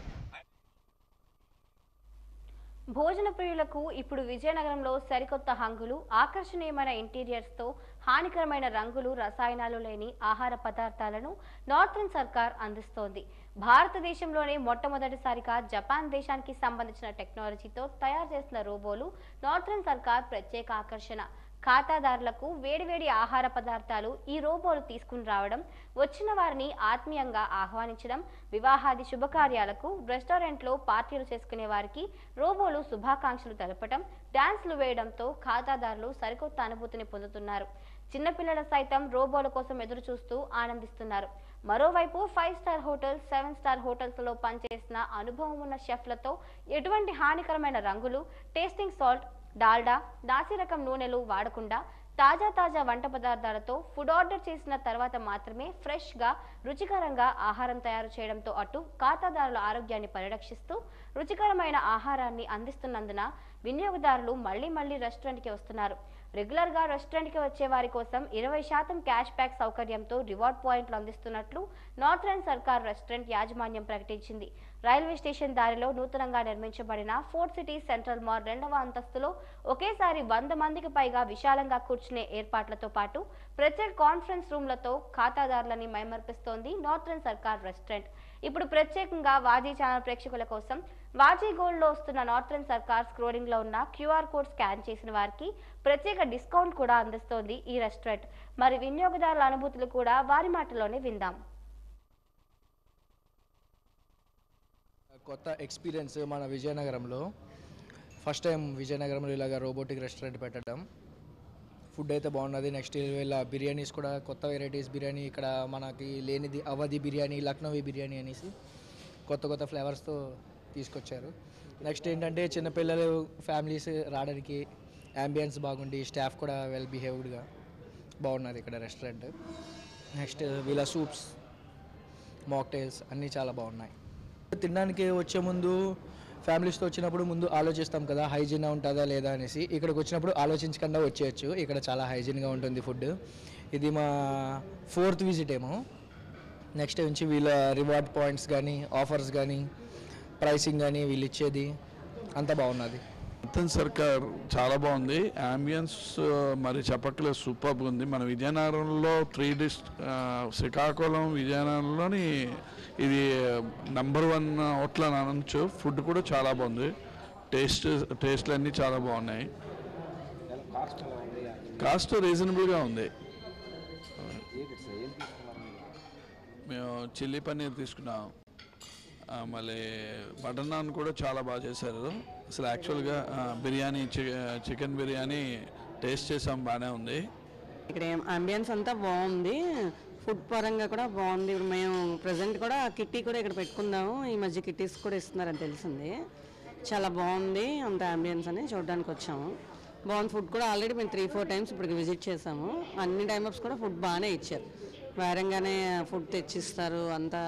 భోజన ప్రియులకు ఇప్పుడు విజయనగరంలో సరికొత్త హంగులు, ఆకర్షణీయమైన ఇంటీరియర్స్తో హానికరమైన రంగులు, రసాయనాలు లేని ఆహార పదార్థాలను నార్థన్ సర్కార్ అందిస్తోంది. భారతదేశంలోనే మొట్టమొదటిసారిగా జపాన్ దేశానికి సంబంధించిన టెక్నాలజీతో తయారు చేసిన రోబోలు నార్థన్ సర్కార్ ప్రత్యేక ఆకర్షణ. ఖాతాదారులకు వేడివేడి ఆహార పదార్థాలు ఈ రోబోలు తీసుకుని రావడం, వచ్చిన వారిని ఆత్మీయంగా ఆహ్వానించడం, వివాహాది శుభకార్యాలకు రెస్టారెంట్లో పార్టీలు చేసుకునే వారికి రోబోలు శుభాకాంక్షలు తెలపడం, డాన్స్లు వేయడంతో ఖాతాదారులు సరికొత్త అనుభూతిని పొందుతున్నారు. చిన్నపిల్లల సైతం రోబోల కోసం ఎదురు చూస్తూ ఆనందిస్తున్నారు. మరోవైపు 5 స్టార్ హోటల్స్, 7 స్టార్ హోటల్స్లో పనిచేసిన అనుభవం ఉన్న షెఫ్లతో ఎటువంటి హానికరమైన రంగులు, టేస్టింగ్ సాల్ట్, డాల్డా, నాసిరకం నూనెలు వాడకుండా తాజా వంట పదార్థాలతో ఫుడ్ ఆర్డర్ చేసిన తర్వాత మాత్రమే ఫ్రెష్గా, రుచికరంగా ఆహారం తయారు చేయడంతో అటు ఖాతాదారుల ఆరోగ్యాన్ని పరిరక్షిస్తూ రుచికరమైన ఆహారాన్ని అందిస్తున్నందున వినియోగదారులు మళ్లీ రెస్టారెంట్కి వస్తున్నారు. రెగ్యులర్గా రెస్టారెంట్కి వచ్చే వారి కోసం 20% క్యాష్ బ్యాక్ సౌకర్యంతో రివార్డ్ పాయింట్లు అందిస్తున్నట్లు నార్థన్ సర్కార్ రెస్టారెంట్ యాజమాన్యం ప్రకటించింది. రైల్వే స్టేషన్ దారిలో నూతనంగా నిర్మించబడిన ఫోర్ట్ సిటీ సెంట్రల్ మాల్ 2వ అంతస్తులో ఒకేసారి 100 మందికి పైగా విశాలంగా కూర్చునే ఏర్పాట్లతో పాటు ప్రత్యేక కాన్ఫరెన్స్ రూమ్లతో ఖాతాదారులని మైమర్పిస్తోంది నార్థన్ సర్కార్ రెస్టారెంట్. ఇప్పుడు ప్రత్యేకంగా వాజీ ఛానల్ ప్రేక్షకుల కోసం వాజీ గోల్డ్లో వస్తున్న నార్థన్ సర్కార్ స్క్రోలింగ్లో ఉన్న QR కోడ్ స్కాన్ చేసిన వారికి ప్రత్యేక డిస్కౌంట్ కూడా అందిస్తోంది ఈ రెస్టారెంట్. మరి వినియోగదారుల అనుభూతులు కూడా వారి మాటలోనే విందాం. కొత్త ఎక్స్పీరియన్స్ మన విజయనగరంలో ఫస్ట్ టైం విజయనగరంలో ఇలాగ రోబోటిక్ రెస్టారెంట్ పెట్టడం. ఫుడ్ అయితే బాగున్నది. నెక్స్ట్ ఇలా బిర్యానీస్ కూడా కొత్త వెరైటీస్ బిర్యానీ ఇక్కడ మనకి లేనిది అవధి బిర్యానీ, లక్నవీ బిర్యానీ అనేసి కొత్త కొత్త ఫ్లేవర్స్తో తీసుకొచ్చారు. నెక్స్ట్ ఏంటంటే చిన్నపిల్లలు ఫ్యామిలీస్ రావడానికి యాంబియన్స్ బాగుండి స్టాఫ్ కూడా వెల్ బిహేవ్డ్గా బాగున్నారు ఇక్కడ రెస్టారెంట్. నెక్స్ట్ వీళ్ళ సూప్స్, మాక్టైల్స్ అన్నీ చాలా బాగున్నాయి. తినడానికి వచ్చే ముందు ఫ్యామిలీస్తో వచ్చినప్పుడు ముందు ఆలోచిస్తాం కదా హైజీన్ ఉంటుందా లేదా అనేసి. ఇక్కడికి వచ్చినప్పుడు ఆలోచించకుండా వచ్చేయచ్చు. ఇక్కడ చాలా హైజీన్గా ఉంటుంది ఫుడ్. ఇది మా 4th విజిట్ ఏమో. నెక్స్ట్ నుంచి వీళ్ళ రివార్డ్ పాయింట్స్ కానీ ఆఫర్స్ కానీ ప్రైసింగ్ కానీ వీళ్ళు ఇచ్చేది అంతా బాగున్నది. రతన్ సర్కార్ చాలా బాగుంది. అంబియన్స్ మరి చెప్పట్లేదు, సూపర్గా ఉంది. మన విజయనగరంలో 3 శ్రీకాకుళం విజయనగరంలోని ఇది నంబర్ 1 హోటల్ అని అనొచ్చు. ఫుడ్ కూడా చాలా బాగుంది. టేస్ట్లు అన్నీ చాలా బాగున్నాయి. కాస్ట్ రీజనబుల్గా ఉంది. మేము చిల్లీ పన్నీర్ తీసుకున్నాం. మళ్ళీ బటర్ నాన్ కూడా చాలా బాగా చేశారు. అసలు యాక్చువల్గా బిర్యానీ చికెన్ బిర్యానీ టేస్ట్ చేసాం, బాగానే ఉంది. ఇక్కడ అంబియన్స్ అంతా బాగుంది. ఫుడ్ పరంగా కూడా బాగుంది. ఇప్పుడు మేము ప్రజెంట్ కూడా కిట్టీ కూడా ఇక్కడ పెట్టుకుందాము. ఈ మధ్య కిట్టీస్ కూడా ఇస్తున్నారని తెలిసింది. చాలా బాగుంది అంత అంబియన్స్ అని చూడడానికి వచ్చాము. బాగుంది. ఫుడ్ కూడా ఆల్రెడీ మేము 3-4 టైమ్స్ ఇప్పటికి విజిట్ చేసాము. అన్ని టైమ్స్ కూడా ఫుడ్ బాగానే ఇచ్చారు. వేరంగానే ఫుడ్ తెచ్చిస్తారు. అంతా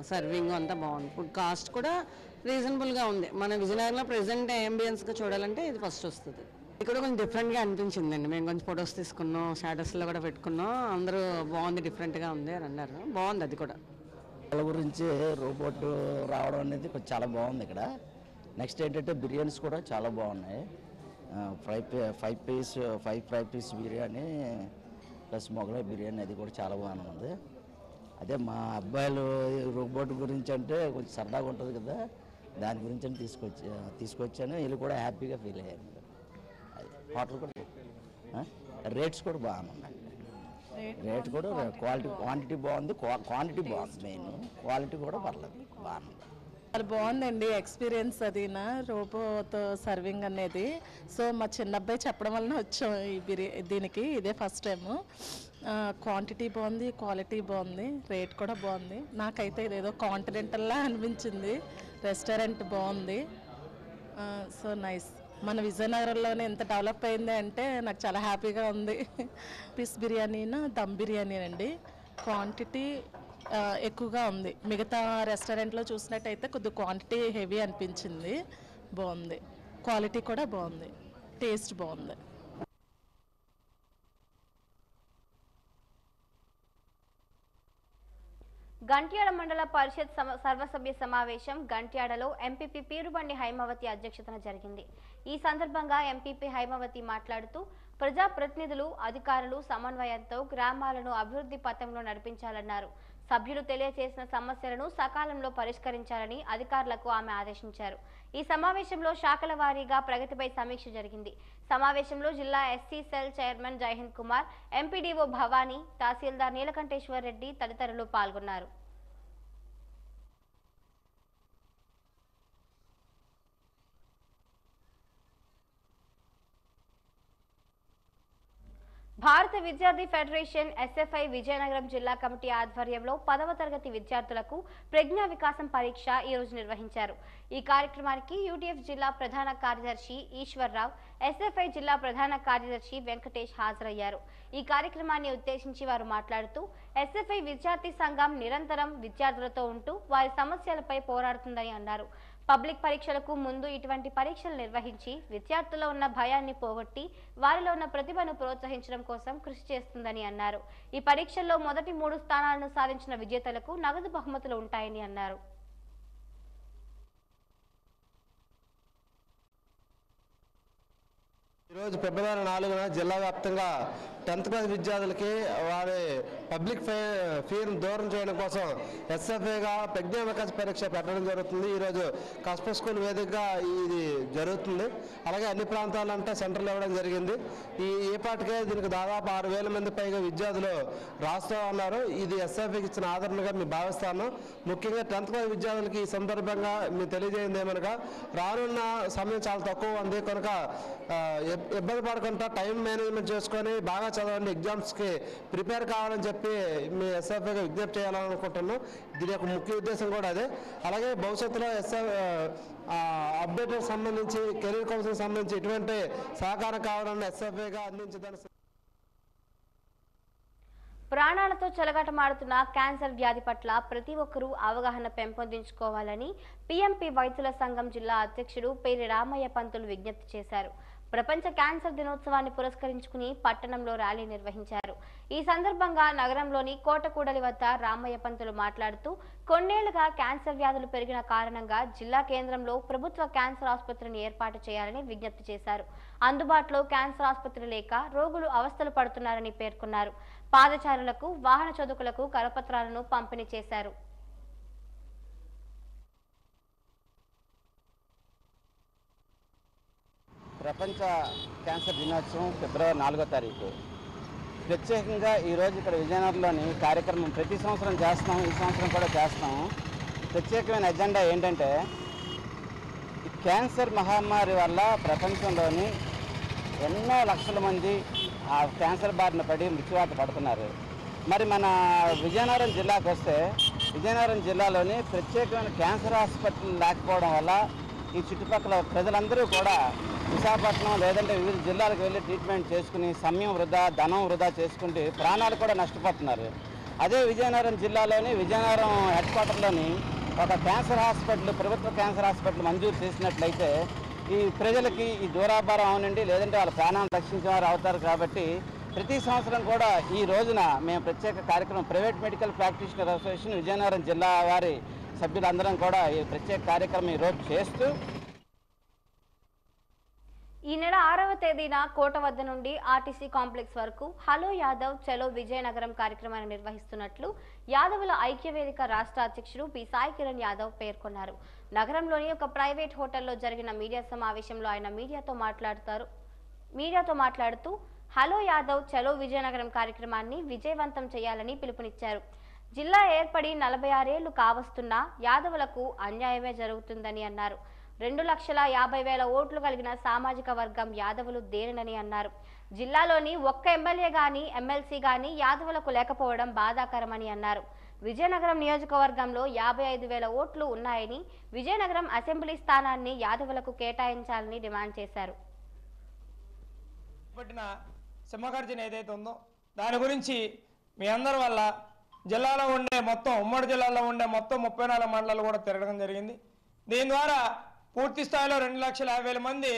సర్వింగ్ అంతా బాగుంది. ఫుడ్ కాస్ట్ కూడా రీజనబుల్గా ఉంది. మన విజయనగరంలో ప్రజెంట్ అంబియన్స్గా చూడాలంటే ఇది ఫస్ట్ వస్తుంది. ఇక్కడ కొంచెం డిఫరెంట్గా అనిపించిందండి. మేము కొంచెం ఫొటోస్ తీసుకున్నాం, స్టాటస్లో కూడా పెట్టుకున్నాం. అందరూ బాగుంది, డిఫరెంట్గా ఉంది అని అన్నారు. బాగుంది అది కూడా. వాళ్ళ గురించి రోబోట్ రావడం అనేది కొంచెం చాలా బాగుంది ఇక్కడ. నెక్స్ట్ ఏంటంటే బిర్యానీస్ కూడా చాలా బాగున్నాయి. 5 fry piece biryani plus Mughlai biryani అది కూడా చాలా బాగానే ఉంది. అదే మా అబ్బాయిలు రోబోట్ గురించి అంటే కొంచెం సరదాగా ఉంటుంది కదా, దాని గురించి అని తీసుకొచ్చాను. వీళ్ళు కూడా హ్యాపీగా ఫీల్ అయ్యారు. హోటల్ కూడా రేట్స్ కూడా బాగానే ఉన్నాయి. రేట్ కూడా క్వాంటిటీ బాగుంది. క్వాంటిటీ బాగుంది. మెయిన్ క్వాలిటీ కూడా పర్లేదు, బాగుంది. చాలా బాగుందండి ఎక్స్పీరియన్స్ అది నా రోబోతో సర్వింగ్ అనేది. సో మా చిన్న అబ్బాయి చెప్పడం వలన వచ్చాం దీనికి. ఇదే ఫస్ట్ టైము. క్వాంటిటీ బాగుంది, క్వాలిటీ బాగుంది, రేట్ కూడా బాగుంది. నాకైతే ఇదేదో కాంటినెంటల్లా అనిపించింది. రెస్టారెంట్ బాగుంది. So nice. మన విజయనగరంలోనే ఎంత డెవలప్ అయింది అంటే నాకు చాలా హ్యాపీగా ఉంది. పీస్ బిర్యానీనా దమ్ బిర్యానీ అండి. క్వాంటిటీ ఎక్కువగా ఉంది. మిగతా రెస్టారెంట్లో చూసినట్టయితే కొద్దిగా క్వాంటిటీ హెవీ అనిపించింది. బాగుంది. క్వాలిటీ కూడా బాగుంది. టేస్ట్ బాగుంది. గంట్యాడ మండల పరిషత్ సర్వసభ్య సమావేశం గంట్యాడలో ఎంపీపీ పీరుబండి హైమావతి అధ్యక్షతన జరిగింది. ఈ సందర్భంగా ఎంపీపీ హైమావతి మాట్లాడుతూ ప్రజాప్రతినిధులు, అధికారులు సమన్వయంతో గ్రామాలను అభివృద్ధి పథంలో నడిపించాలన్నారు. సభ్యులు తెలియజేసిన సమస్యలను సకాలంలో పరిష్కరించాలని అధికారులకు ఆమె ఆదేశించారు. ఈ సమావేశంలో శాఖల వారీగా ప్రగతిపై సమీక్ష జరిగింది. సమావేశంలో జిల్లా ఎస్సీ సెల్ చైర్మన్ జైహింద్ కుమార్, ఎంపీడీఓ భవానీ, తహసీల్దార్ నీలకంఠేశ్వర్ రెడ్డి తదితరులు పాల్గొన్నారు. భారత విద్యార్థి ఫెడరేషన్ ఎస్ఎఫ్ఐ విజయనగరం జిల్లా కమిటీ ఆధ్వర్యంలో 10వ తరగతి విద్యార్థులకు ప్రజ్ఞా వికాసం పరీక్ష ఈ రోజు నిర్వహించారు. ఈ కార్యక్రమానికి యూటీఎఫ్ జిల్లా ప్రధాన కార్యదర్శి ఈశ్వర్రావు, ఎస్ఎఫ్ఐ జిల్లా ప్రధాన కార్యదర్శి వెంకటేష్ హాజరయ్యారు. ఈ కార్యక్రమాన్ని ఉద్దేశించి వారు మాట్లాడుతూ ఎస్ఎఫ్ఐ విద్యార్థి సంఘం నిరంతరం విద్యార్థులతో ఉంటూ వారి సమస్యలపై పోరాడుతుందని అన్నారు. పబ్లిక్ పరీక్షలకు ముందు ఇటువంటి పరీక్షలు నిర్వహించి విద్యార్థుల్లో ఉన్న భయాన్ని పోగొట్టి వారిలో ఉన్న ప్రతిభను ప్రోత్సహించడం కోసం కృషి చేస్తుందని అన్నారు. ఈ పరీక్షల్లో మొదటి 3 స్థానాలను సాధించిన విజేతలకు నగదు బహుమతులు ఉంటాయని అన్నారు. ఈరోజు ఫిబ్రవరి 4న జిల్లా వ్యాప్తంగా 10th క్లాస్ విద్యార్థులకి వారి పబ్లిక్ ఫీర్ను దూరం చేయడం కోసం ఎస్ఎఫ్ఏగా ప్రజ్ఞా వికాస్ పరీక్ష పెట్టడం జరుగుతుంది. ఈరోజు కస్ప స్కూల్ వేదికగా ఇది జరుగుతుంది. అలాగే అన్ని ప్రాంతాలంటే సెంటర్లు ఇవ్వడం జరిగింది. ఈ పాటికే దీనికి దాదాపు 6,000 మంది పైగా విద్యార్థులు రాస్తూ ఉన్నారు. ఇది ఎస్ఎఫ్ఏకి ఇచ్చిన ఆదరణగా మేము భావిస్తాను. ముఖ్యంగా 10th క్లాస్ విద్యార్థులకి ఈ సందర్భంగా మేము తెలియజేయండి ఏమనగా రానున్న సమయం చాలా తక్కువ ఉంది కనుక ఇబ్బంది పడకుండా టైం మేనేజ్మెంట్ చేసుకొని బాగా చదవండి, ఎగ్జామ్స్కి ప్రిపేర్ కావాలని చెప్పి మీ ఎస్ఎఫ్ఐగా విజ్ఞప్తి చేయాలనుకుంటున్నాం. దీని యొక్క ముఖ్య ఉద్దేశం కూడా అదే. అలాగే భవిష్యత్తులో అప్డేట్కి సంబంధించి కెరీర్ కౌన్సిలింగ్ సంబంధించి ఇటువంటి సహకారం కావాలని ఎస్ఎఫ్ఐగా అందించదని. ప్రాణాలతో చెలగాటమాడుతున్న క్యాన్సర్ వ్యాధి పట్ల ప్రతి ఒక్కరూ అవగాహన పెంపొందించుకోవాలని పీఎంపీ వైద్యుల సంఘం జిల్లా అధ్యక్షుడు పేరి రామయ్య పంతులు విజ్ఞప్తి చేశారు. ప్రపంచ క్యాన్సర్ దినోత్సవాన్ని పురస్కరించుకుని పట్టణంలో ర్యాలీ నిర్వహించారు. ఈ సందర్భంగా నగరంలోని కోటకూడలి వద్ద రామయ్య పంతులు మాట్లాడుతూ కొన్నేళ్లుగా క్యాన్సర్ వ్యాధులు పెరిగిన కారణంగా జిల్లా కేంద్రంలో ప్రభుత్వ క్యాన్సర్ ఆసుపత్రిని ఏర్పాటు చేయాలని విజ్ఞప్తి చేశారు. అందుబాటులో క్యాన్సర్ ఆసుపత్రి లేక రోగులు అవస్థలు పడుతున్నారని పేర్కొన్నారు. పాదచారులకు వాహన చదువుకులకు కరపత్రాలను పంపిణీ చేశారు. ప్రపంచ క్యాన్సర్ దినోత్సవం ఫిబ్రవరి 4వ తారీఖు. ప్రత్యేకంగా ఈరోజు ఇక్కడ విజయనగరంలోని కార్యక్రమం ప్రతి సంవత్సరం చేస్తాం, ఈ సంవత్సరం కూడా చేస్తాము. ప్రత్యేకమైన ఎజెండా ఏంటంటే క్యాన్సర్ మహమ్మారి వల్ల ప్రపంచంలోని ఎన్నో లక్షల మంది ఆ క్యాన్సర్ బారిన పడి మృత్యువాత పడుతున్నారు. మరి మన విజయనగరం జిల్లాకు వస్తే విజయనగరం జిల్లాలోని ప్రత్యేకమైన క్యాన్సర్ హాస్పిటల్ లేకపోవడం వల్ల ఈ చుట్టుపక్కల ప్రజలందరూ కూడా విశాఖపట్నం లేదంటే వివిధ జిల్లాలకు వెళ్ళి ట్రీట్మెంట్ చేసుకుని సమయం వృధా, ధనం వృధా చేసుకుంటూ ప్రాణాలు కూడా నష్టపోతున్నారు. అదే విజయనగరం జిల్లాలోని విజయనగరం హెడ్ క్వార్టర్లోని ఒక క్యాన్సర్ హాస్పిటల్, ప్రభుత్వ క్యాన్సర్ హాస్పిటల్ మంజూరు చేసినట్లయితే ఈ ప్రజలకి ఈ దూరాభారం అవనండి లేదంటే వాళ్ళ ప్రాణాలను రక్షించేవారు అవుతారు. కాబట్టి ప్రతి సంవత్సరం కూడా ఈ రోజున మేము ప్రత్యేక కార్యక్రమం private medical practitioner association Vizianagaram జిల్లా వారి సభ్యులందరం కూడా ఈ ప్రత్యేక కార్యక్రమం ఈరోజు చేస్తూ ఈ నెల 6వ తేదీన కోట వద్ద నుండి ఆర్టీసీ కాంప్లెక్స్ వరకు హలో యాదవ్ చలో విజయనగరం కార్యక్రమాన్ని నిర్వహిస్తున్నట్లు యాదవుల ఐక్యవేదిక రాష్ట్ర అధ్యక్షుడు పి సాయి కిరణ్ యాదవ్ పేర్కొన్నారు. నగరంలోని ఒక ప్రైవేట్ హోటల్లో జరిగిన మీడియా సమావేశంలో ఆయన మీడియాతో మాట్లాడుతూ హలో యాదవ్ చలో విజయనగరం కార్యక్రమాన్ని విజయవంతం చేయాలని పిలుపునిచ్చారు. జిల్లా ఏర్పడి 46 ఏళ్లు కావస్తున్నా యాదవులకు అన్యాయమే జరుగుతుందని అన్నారు. 2,50,000 ఓట్లు కలిగిన సామాజిక వర్గం యాదవులు దేనినని అన్నారు. జిల్లాలోని ఒక్క ఎమ్మెల్యే గాని ఎమ్మెల్సీ గాని యాదవులకు లేకపోవడం బాధాకరమని అన్నారు. విజయనగరం నియోజకవర్గంలో 55,000 ఓట్లు ఉన్నాయని విజయనగరం అసెంబ్లీ స్థానాన్ని యాదవులకు కేటాయించాలని డిమాండ్ చేశారు. సింహగర్జన ఏదైతే ఉందో దాని గురించి మీ అందరి వల్ల జిల్లాలో ఉండే మొత్తం ఉమ్మడి జిల్లాలో ఉండే మొత్తం 34 మండలాలు కూడా తిరగడం జరిగింది. దీని ద్వారా పూర్తి స్థాయిలో 2,50,000 మంది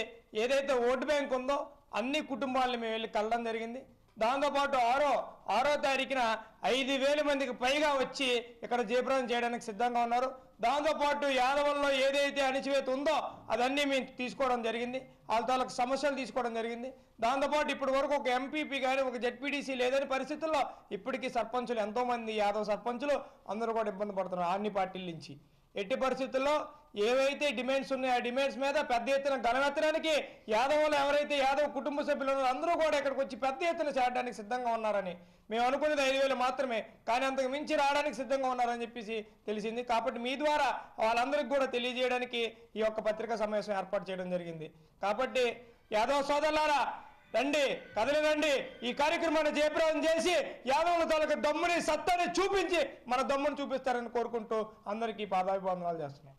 ఏదైతే ఓటు బ్యాంక్ ఉందో అన్ని కుటుంబాలను మేము వెళ్ళి కలడం జరిగింది. దాంతోపాటు 6వ తారీఖున 5,000 మందికి పైగా వచ్చి ఇక్కడ జయప్రదం చేయడానికి సిద్ధంగా ఉన్నారు. దాంతోపాటు యాదవుల్లో ఏదైతే అణిచివేత ఉందో అదన్నీ మేము తీసుకోవడం జరిగింది. వాళ్ళ తాలూకు సమస్యలు తీసుకోవడం జరిగింది. దాంతోపాటు ఇప్పటి వరకు ఒక ఎంపీపీ కానీ ఒక జెడ్పీటీసీ లేదని పరిస్థితుల్లో ఇప్పటికీ సర్పంచులు ఎంతోమంది యాదవ్ సర్పంచులు అందరూ కూడా ఇబ్బంది పడుతున్నారు అన్ని పార్టీల నుంచి. ఎట్టి పరిస్థితుల్లో ఏవైతే డిమాండ్స్ ఉన్నాయో ఆ డిమాండ్స్ మీద పెద్ద ఎత్తున గణమెత్తడానికి యాదవులు ఎవరైతే యాదవ్ కుటుంబ సభ్యులు ఉన్నారో అందరూ కూడా ఇక్కడికి వచ్చి పెద్ద ఎత్తున చేరడానికి సిద్ధంగా ఉన్నారని మేము అనుకునేది 5,000 మాత్రమే, కానీ అంతకు మించి రావడానికి సిద్ధంగా ఉన్నారని చెప్పేసి తెలిసింది. కాబట్టి మీ ద్వారా వాళ్ళందరికీ కూడా తెలియజేయడానికి ఈ యొక్క పత్రికా సమావేశం ఏర్పాటు చేయడం జరిగింది. కాబట్టి యాదవ్ సోదరులారా రండి, కదలి రండి, ఈ కార్యక్రమాన్ని జయప్రదం చేసి యాదవుల తాలూకు దమ్ముని సత్తాని చూపించి మన దమ్ముని చూపిస్తారని కోరుకుంటూ అందరికీ పాదాభివందనాలు చేస్తున్నాం.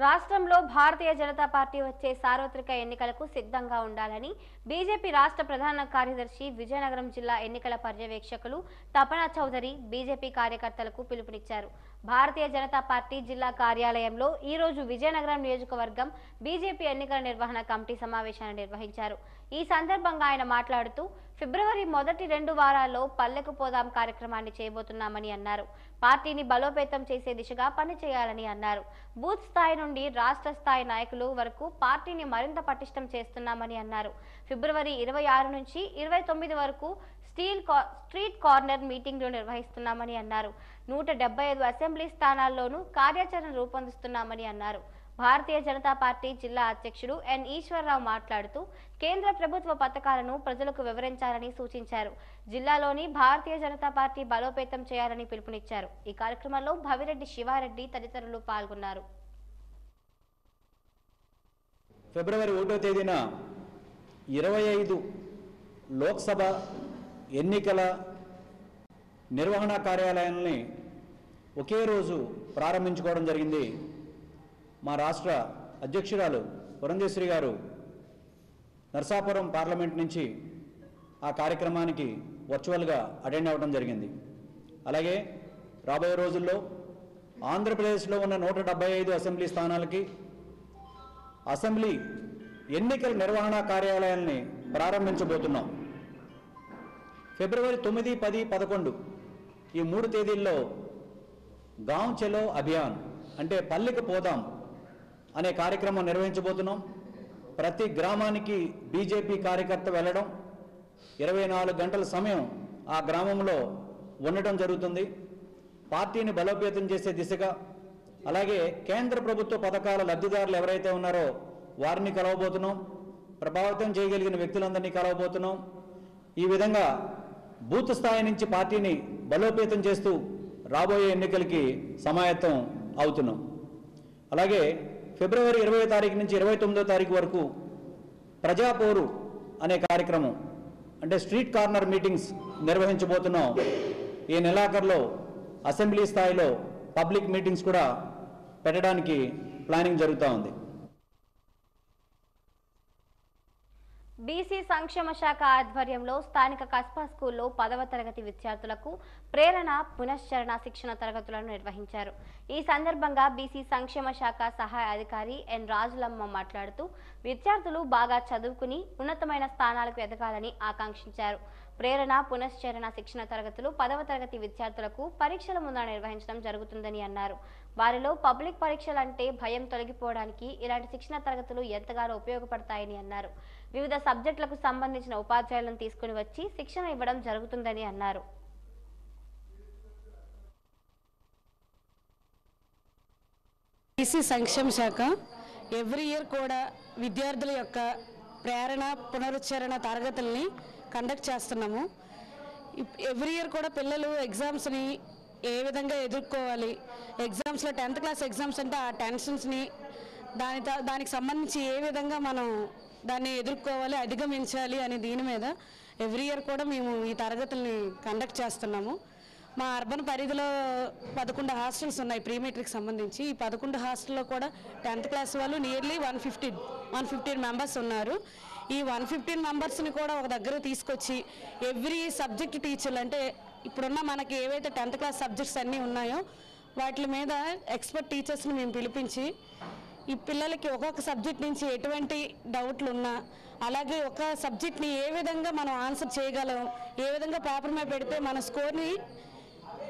రాష్ట్రంలో భారతీయ జనతా పార్టీ వచ్చే సార్వత్రిక ఎన్నికలకు సిద్ధంగా ఉండాలని బీజేపీ రాష్ట్ర ప్రధాన కార్యదర్శి విజయనగరం జిల్లా ఎన్నికల పర్యవేక్షకులు తపనా చౌదరి బీజేపీ కార్యకర్తలకు పిలుపునిచ్చారు. భారతీయ జనతా పార్టీ జిల్లా కార్యాలయంలో ఈ రోజు విజయనగరం నియోజకవర్గం బీజేపీ ఎన్నికల నిర్వహణ కమిటీ సమావేశాన్ని నిర్వహించారు. ఈ సందర్భంగా ఆయన మాట్లాడుతూ ఫిబ్రవరి మొదటి 2 వారాల్లో పల్లెకు పోదాం కార్యక్రమాన్ని చేయబోతున్నామని అన్నారు. పార్టీని బలోపేతం చేసే దిశగా పనిచేయాలని అన్నారు. బూత్ స్థాయి నుండి రాష్ట్ర స్థాయి నాయకులు వరకు పార్టీని మరింత పటిష్టం చేస్తున్నామని అన్నారు. ఫిబ్రవరి 26 నుంచి 29 వరకు స్ట్రీట్ కార్నర్ మీటింగ్లు నిర్వహిస్తున్నామని అన్నారు. 175 అసెంబ్లీ స్థానాల్లోనూ కార్యాచరణ రూపొందిస్తున్నామని అన్నారు. భారతీయ జనతా పార్టీ జిల్లా అధ్యక్షుడు ఎన్ ఈశ్వరరావు మాట్లాడుతూ కేంద్ర ప్రభుత్వ పథకాలను ప్రజలకు వివరించాలని సూచించారు. జిల్లాలోని భారతీయ జనతా పార్టీ బలోపేతం చేయాలని పిలుపునిచ్చారు. ఈ కార్యక్రమంలో భవిరెడ్డి శివారెడ్డి తదితరులు పాల్గొన్నారు. ఫిబ్రవరి 1వ తేదీన 25 లోక్సభ ఎన్నికల నిర్వహణ కార్యాలయాన్ని ఒకే రోజు ప్రారంభించుకోవడం జరిగింది. మా రాష్ట్ర అధ్యక్షురాలు పురంధేశ్వరి గారు నర్సాపురం పార్లమెంట్ నుంచి ఆ కార్యక్రమానికి వర్చువల్గా అటెండ్ అవ్వడం జరిగింది. అలాగే రాబోయే రోజుల్లో ఆంధ్రప్రదేశ్లో ఉన్న 175 అసెంబ్లీ స్థానాలకి అసెంబ్లీ ఎన్నికల నిర్వహణ కార్యాలయాల్ని ప్రారంభించబోతున్నాం. ఫిబ్రవరి 9, 10, 11 ఈ 3 తేదీల్లో గాంవ్ చలో అభియాన్ అంటే పల్లెకు పోదాం అనే కార్యక్రమం నిర్వహించబోతున్నాం. ప్రతి గ్రామానికి బీజేపీ కార్యకర్త వెళ్ళడం, 24 గంటల సమయం ఆ గ్రామంలో ఉండటం జరుగుతుంది. పార్టీని బలోపేతం చేసే దిశగా, అలాగే కేంద్ర ప్రభుత్వ పథకాల లబ్ధిదారులు ఎవరైతే ఉన్నారో వారిని కలవబోతున్నాం. ప్రభావితం చేయగలిగిన వ్యక్తులందరినీ కలవబోతున్నాం. ఈ విధంగా బూత్ స్థాయి నుంచి పార్టీని బలోపేతం చేస్తూ రాబోయే ఎన్నికలకి సమాయత్తం అవుతున్నాం. అలాగే ఫిబ్రవరి 20వ తారీఖు నుంచి 29వ తారీఖు వరకు ప్రజాపోరు అనే కార్యక్రమం అంటే స్ట్రీట్ కార్నర్ మీటింగ్స్ నిర్వహించబోతున్నాం. ఈ నెలాఖరులో అసెంబ్లీ స్థాయిలో పబ్లిక్ మీటింగ్స్ కూడా పెట్టడానికి ప్లానింగ్ జరుగుతూ ఉంది. బీసీ సంక్షేమ శాఖ ఆధ్వర్యంలో స్థానిక కస్బా స్కూల్లో 10వ తరగతి విద్యార్థులకు ప్రేరణ పునశ్చరణ శిక్షణ తరగతులను నిర్వహించారు. ఈ సందర్భంగా బీసీ సంక్షేమ శాఖ సహాయ అధికారి ఎన్ రాజులమ్మ మాట్లాడుతూ విద్యార్థులు బాగా చదువుకుని ఉన్నతమైన స్థానాలకు ఎదగాలని ఆకాంక్షించారు. ప్రేరణ పునశ్చరణ శిక్షణ తరగతులు 10వ తరగతి విద్యార్థులకు పరీక్షల ముందు నిర్వహించడం జరుగుతుందని అన్నారు. వారిలో పబ్లిక్ పరీక్షలంటే భయం తొలగిపోవడానికి ఇలాంటి శిక్షణ తరగతులు ఎంతగానో ఉపయోగపడతాయని అన్నారు. వివిధ సబ్జెక్టులకు సంబంధించిన ఉపాధ్యాయులను తీసుకుని వచ్చి శిక్షణ ఇవ్వడం జరుగుతుందని అన్నారు. బీసీ సంక్షేమ శాఖ ఎవ్రీ ఇయర్ కూడా విద్యార్థుల యొక్క ప్రేరణ పునరుచ్చరణ తరగతుల్ని కండక్ట్ చేస్తున్నాము. ఎవ్రీ ఇయర్ కూడా పిల్లలు ఎగ్జామ్స్ని ఏ విధంగా ఎదుర్కోవాలి, ఎగ్జామ్స్లో 10th క్లాస్ ఎగ్జామ్స్ అంటే ఆ టెన్షన్స్ని దానికి సంబంధించి ఏ విధంగా మనం దాన్ని ఎదుర్కోవాలి, అధిగమించాలి అనే దీని మీద ఎవ్రీ ఇయర్ కూడా మేము ఈ తరగతుల్ని కండక్ట్ చేస్తున్నాము. మా అర్బన్ పరిధిలో 11 హాస్టల్స్ ఉన్నాయి ప్రీ మెట్రిక్ సంబంధించి. ఈ 11 హాస్టల్లో కూడా 10th క్లాస్ వాళ్ళు నియర్లీ 115 మెంబర్స్ ఉన్నారు. ఈ 115 మెంబర్స్ని కూడా ఒక దగ్గర తీసుకొచ్చి ఎవ్రీ సబ్జెక్ట్ టీచర్లు అంటే ఇప్పుడున్న మనకి ఏవైతే 10th క్లాస్ సబ్జెక్ట్స్ అన్నీ ఉన్నాయో వాటి మీద ఎక్స్పర్ట్ టీచర్స్ని మేము పిలిపించి ఈ పిల్లలకి ఒక్కొక్క సబ్జెక్ట్ నుంచి ఎటువంటి డౌట్లు ఉన్నా, అలాగే ఒక సబ్జెక్ట్ని ఏ విధంగా మనం ఆన్సర్ చేయగలం, ఏ విధంగా పేపర్ మీద పెడితే మన స్కోర్ని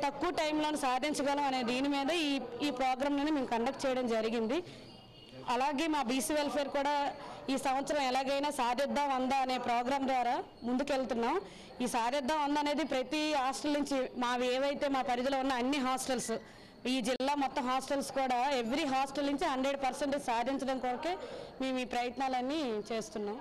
తక్కువ టైంలో సాధించగలం అనే దీని మీద ఈ ప్రోగ్రామ్ని మేము కండక్ట్ చేయడం జరిగింది. అలాగే మా బీసీ వెల్ఫేర్ కూడా ఈ సంవత్సరం ఎలాగైనా సాధిద్దాం 100 అనే ప్రోగ్రాం ద్వారా ముందుకెళ్తున్నాం. ఈ సాధిద్దాం 100 అనేది ప్రతి హాస్టల్ నుంచి మావి ఏవైతే మా పరిధిలో ఉన్న అన్ని హాస్టల్స్, ఈ జిల్లా మొత్తం హాస్టల్స్ కూడా ఎవ్రీ హాస్టల్ నుంచి 100% సాధించడం కొరకే మేము ఈ ప్రయత్నాలన్నీ చేస్తున్నాం.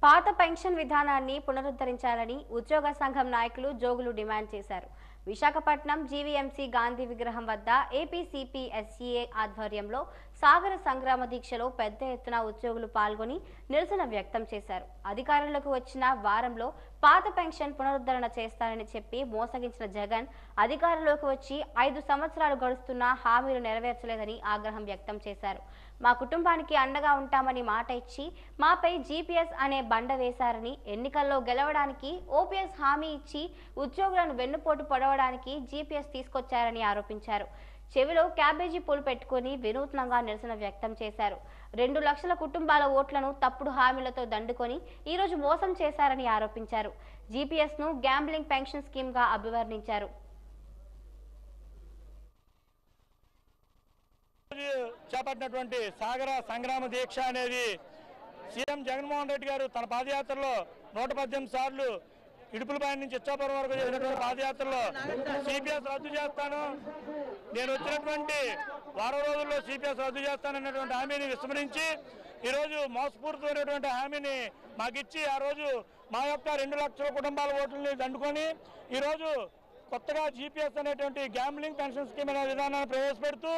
పాత పెన్షన్ విధానాన్ని పునరుద్ధరించాలని ఉద్యోగ సంఘం నాయకులు జోగులు డిమాండ్ చేశారు. విశాఖపట్నం జీవీఎంసీ గాంధీ విగ్రహం వద్ద ఏపీసీపీఎస్సీఏ ఆధ్వర్యంలో సాగర సంగ్రామ దీక్షలో పెద్ద ఎత్తున ఉద్యోగులు పాల్గొని నిరసన వ్యక్తం చేశారు. అధికారంలోకి వచ్చిన వారంలో పాత పెన్షన్ పునరుద్ధరణ చేస్తానని చెప్పి మోసగించిన జగన్ అధికారంలోకి వచ్చి 5 సంవత్సరాలు గడుస్తున్నా హామీలు నెరవేర్చలేదని ఆగ్రహం వ్యక్తం చేశారు. మా కుటుంబానికి అండగా ఉంటామని మాట ఇచ్చి మాపై జీపీఎస్ అనే బండ వేశారని, ఎన్నికల్లో గెలవడానికి ఓపీఎస్ హామీ ఇచ్చి ఉద్యోగులను వెన్నుపోటు పొడవడానికి జీపీఎస్ తీసుకొచ్చారని ఆరోపించారు. చెవిలో క్యాబేజీ పూలు పెట్టుకుని వినూత్నంగా నిరసన వ్యక్తం చేశారు. 2 లక్షల కుటుంబాల ఓట్లను తప్పుడు హామీలతో దండుకొని ఈరోజు మోసం చేశారని ఆరోపించారు. జీపీఎస్ ను గ్యాంబ్లింగ్ పెన్షన్ స్కీమ్ గా అభివర్ణించారు. చేపట్టినటువంటి సాగర సంగ్రామ దీక్ష అనేది సీఎం జగన్మోహన్ రెడ్డి గారు తన పాదయాత్రలో 118 సార్లు ఇడుపులపై నుంచి ఇచ్చాపురం వరకు చేసినటువంటి పాదయాత్రలో సిపిఎస్ రద్దు చేస్తాను, నేను వచ్చినటువంటి వారం రోజుల్లో సిపిఎస్ రద్దు చేస్తానన్నటువంటి హామీని విస్మరించి ఈరోజు మోసపూరితమైనటువంటి హామీని మాకిచ్చి ఆ రోజు మా యొక్క 2 లక్షల కుటుంబాల ఓట్లని దండుకొని ఈరోజు కొత్తగా జీపీఎస్ అనేటువంటి గ్యాంబ్లింగ్ పెన్షన్ స్కీమ్ అనే విధానాన్ని ప్రవేశపెడుతూ,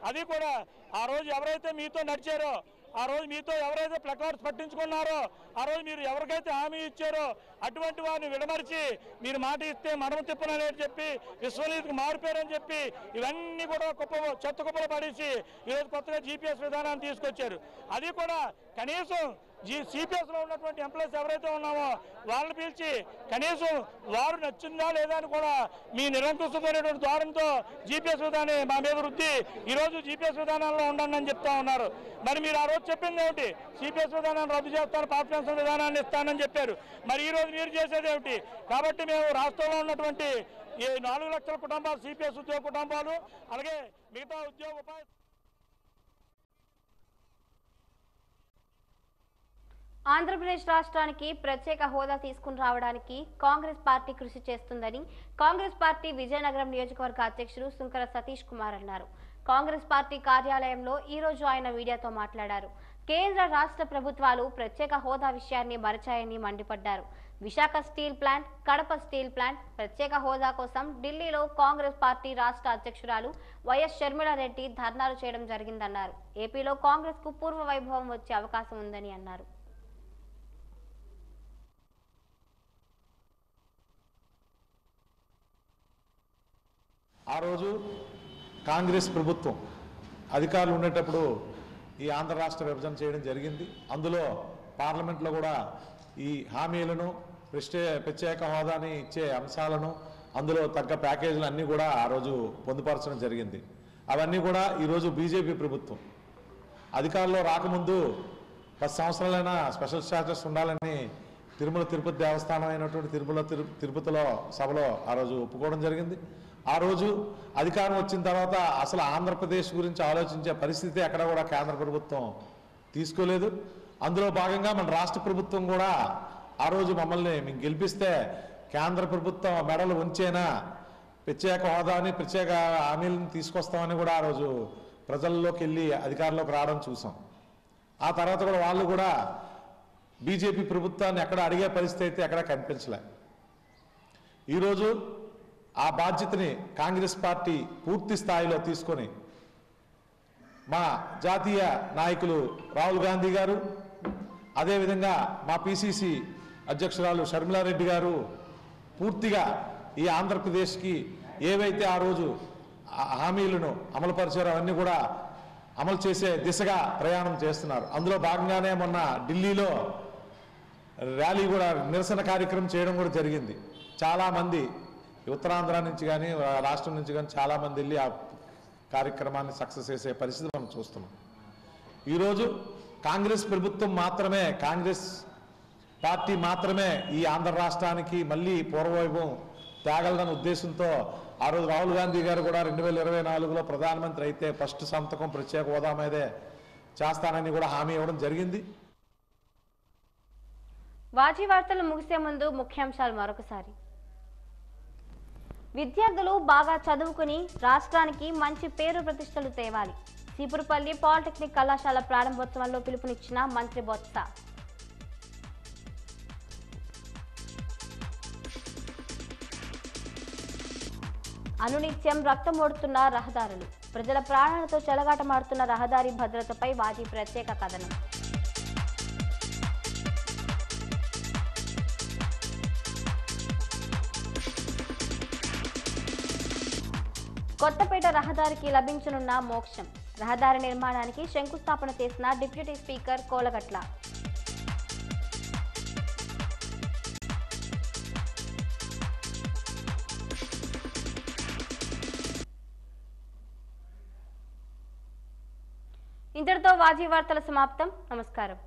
అది కూడా ఆ రోజు ఎవరైతే మీతో నడిచారో, ఆ రోజు మీతో ఎవరైతే ప్లకార్డ్స్ పట్టించుకున్నారో, ఆ రోజు మీరు ఎవరికైతే హామీ ఇచ్చారో అటువంటి వారిని విడమరిచి మీరు మాట ఇస్తే మడమ తిప్పనని చెప్పి విశ్వనీతికి మారిపోయారని చెప్పి ఇవన్నీ కూడా చెత్త కుప్పలు పడేసి ఈరోజు కొత్తగా జీపీఎస్ విధానాన్ని తీసుకొచ్చారు. అది కూడా కనీసం సిపిఎస్లో ఉన్నటువంటి ఎంప్లాయీస్ ఎవరైతే ఉన్నామో వాళ్ళని పిలిచి కనీసం వారు నచ్చిందా లేదా అని కూడా మీ నిరంకుశమైనటువంటి ధోరణితో జీపీఎస్ విధానం మా మీద వృద్ధి ఈరోజు జీపీఎస్ విధానంలో ఉండండి అని చెప్తా ఉన్నారు. మరి మీరు ఆ రోజు చెప్పింది ఏమిటి? సిపిఎస్ విధానాన్ని రద్దు చేస్తాను, పాత పెన్షన్ విధానాన్ని ఇస్తానని చెప్పారు. మరి ఈ రోజు మీరు చేసేది ఏమిటి? కాబట్టి మేము రాష్ట్రంలో ఉన్నటువంటి ఈ 4 లక్షల కుటుంబాలు సిపిఎస్ ఉద్యోగ కుటుంబాలు, అలాగే మిగతా ఉద్యోగ ఉపాధి ఆంధ్రప్రదేశ్ రాష్ట్రానికి ప్రత్యేక హోదా తీసుకుని రావడానికి కాంగ్రెస్ పార్టీ కృషి చేస్తుందని కాంగ్రెస్ పార్టీ విజయనగరం నియోజకవర్గ అధ్యక్షుడు సుంకర సతీష్ కుమార్ అన్నారు. కాంగ్రెస్ పార్టీ కార్యాలయంలో ఈ రోజు ఆయన మీడియాతో మాట్లాడారు. కేంద్ర రాష్ట్ర ప్రభుత్వాలు ప్రత్యేక హోదా విషయాన్ని మరచాయని మండిపడ్డారు. Visakha steel plant, Kadapa steel plant ప్రత్యేక హోదా కోసం ఢిల్లీలో కాంగ్రెస్ పార్టీ రాష్ట్ర అధ్యక్షురాలు వైఎస్ షర్మిలారెడ్డి ధర్నాలు చేయడం జరిగిందన్నారు. ఏపీలో కాంగ్రెస్ కు పూర్వ వైభవం వచ్చే అవకాశం ఉందని అన్నారు. ఆ రోజు కాంగ్రెస్ ప్రభుత్వం అధికారులు ఉండేటప్పుడు ఈ ఆంధ్ర రాష్ట్ర విభజన చేయడం జరిగింది. అందులో పార్లమెంట్లో కూడా ఈ హామీలను ప్రత్యేక హోదాని ఇచ్చే అంశాలను, అందులో తగ్గ ప్యాకేజీలు అన్నీ కూడా ఆ రోజు పొందుపరచడం జరిగింది. అవన్నీ కూడా ఈరోజు బీజేపీ ప్రభుత్వం అధికారంలో రాకముందు 10 సంవత్సరాలైనా స్పెషల్ స్టాటస్ ఉండాలని తిరుమల తిరుపతి దేవస్థానం అయినటువంటి తిరుపతిలో సభలో ఆ రోజు ఒప్పుకోవడం జరిగింది. ఆ రోజు అధికారం వచ్చిన తర్వాత అసలు ఆంధ్రప్రదేశ్ గురించి ఆలోచించే పరిస్థితి ఎక్కడ కూడా కేంద్ర ప్రభుత్వం తీసుకోలేదు. అందులో భాగంగా మన రాష్ట్ర ప్రభుత్వం కూడా ఆ రోజు మమ్మల్ని మేము గెలిపిస్తే కేంద్ర ప్రభుత్వం మెడలు ఉంచేనా ప్రత్యేక హోదాని, ప్రత్యేక హామీలను తీసుకొస్తామని కూడా ఆ రోజు ప్రజల్లోకి వెళ్ళి అధికారంలోకి రావడం చూసాం. ఆ తర్వాత కూడా వాళ్ళు కూడా బీజేపీ ప్రభుత్వాన్ని ఎక్కడ అడిగే పరిస్థితి అయితే ఎక్కడ కనిపించలే. ఈరోజు ఆ బాధ్యతని కాంగ్రెస్ పార్టీ పూర్తి స్థాయిలో తీసుకొని మా జాతీయ నాయకులు రాహుల్ గాంధీ గారు, అదేవిధంగా మా పిసిసి అధ్యక్షురాలు షర్మిలారెడ్డి గారు పూర్తిగా ఈ ఆంధ్రప్రదేశ్కి ఏవైతే ఆ రోజు హామీలను అమలుపరిచారో అవన్నీ కూడా అమలు చేసే దిశగా ప్రయాణం చేస్తున్నారు. అందులో భాగంగానే మొన్న ఢిల్లీలో ర్యాలీ కూడా, నిరసన కార్యక్రమం చేయడం కూడా జరిగింది. చాలామంది ఉత్తరాంధ్ర నుంచి కానీ రాష్ట్రం నుంచి కానీ చాలామంది వెళ్ళి ఆ కార్యక్రమాన్ని సక్సెస్ చేసే పరిస్థితి మనం చూస్తున్నాం. ఈరోజు కాంగ్రెస్ ప్రభుత్వం మాత్రమే, కాంగ్రెస్ పార్టీ మాత్రమే ఈ ఆంధ్ర రాష్ట్రానికి మళ్ళీ పూర్వవైభవం తేగలదన్న ఉద్దేశంతో ఆ రోజు రాహుల్ గాంధీ గారు కూడా 2024లో ప్రధానమంత్రి అయితే ఫస్ట్ సంతకం ప్రత్యేక హోదా మీదే చేస్తానని కూడా హామీ ఇవ్వడం జరిగింది. వాజీ వార్తలు ముగిసే ముందు ముఖ్యాంశాలు మరొకసారి. విద్యార్థులు బాగా చదువుకుని రాష్ట్రానికి మంచి పేరు ప్రతిష్టలు తేవాలి. చీపురుపల్లి పాలిటెక్నిక్ కళాశాల ప్రారంభోత్సవంలో పిలుపునిచ్చిన మంత్రి బొత్స. అనునిత్యం రక్తమోడుతున్న రహదారులు, ప్రజల ప్రాణాలతో చెలగాటమాడుతున్న రహదారి భద్రతపై వాజీ ప్రత్యేక కథనం. కొత్తపేట రహదారికి లభించనున్న మోక్షం, రహదారి నిర్మాణానికి శంకుస్థాపన చేసిన డిప్యూటీ స్పీకర్ కోలగట్ల. ఇంతటితో వాజీ వార్తల సమాప్తం. నమస్కారం.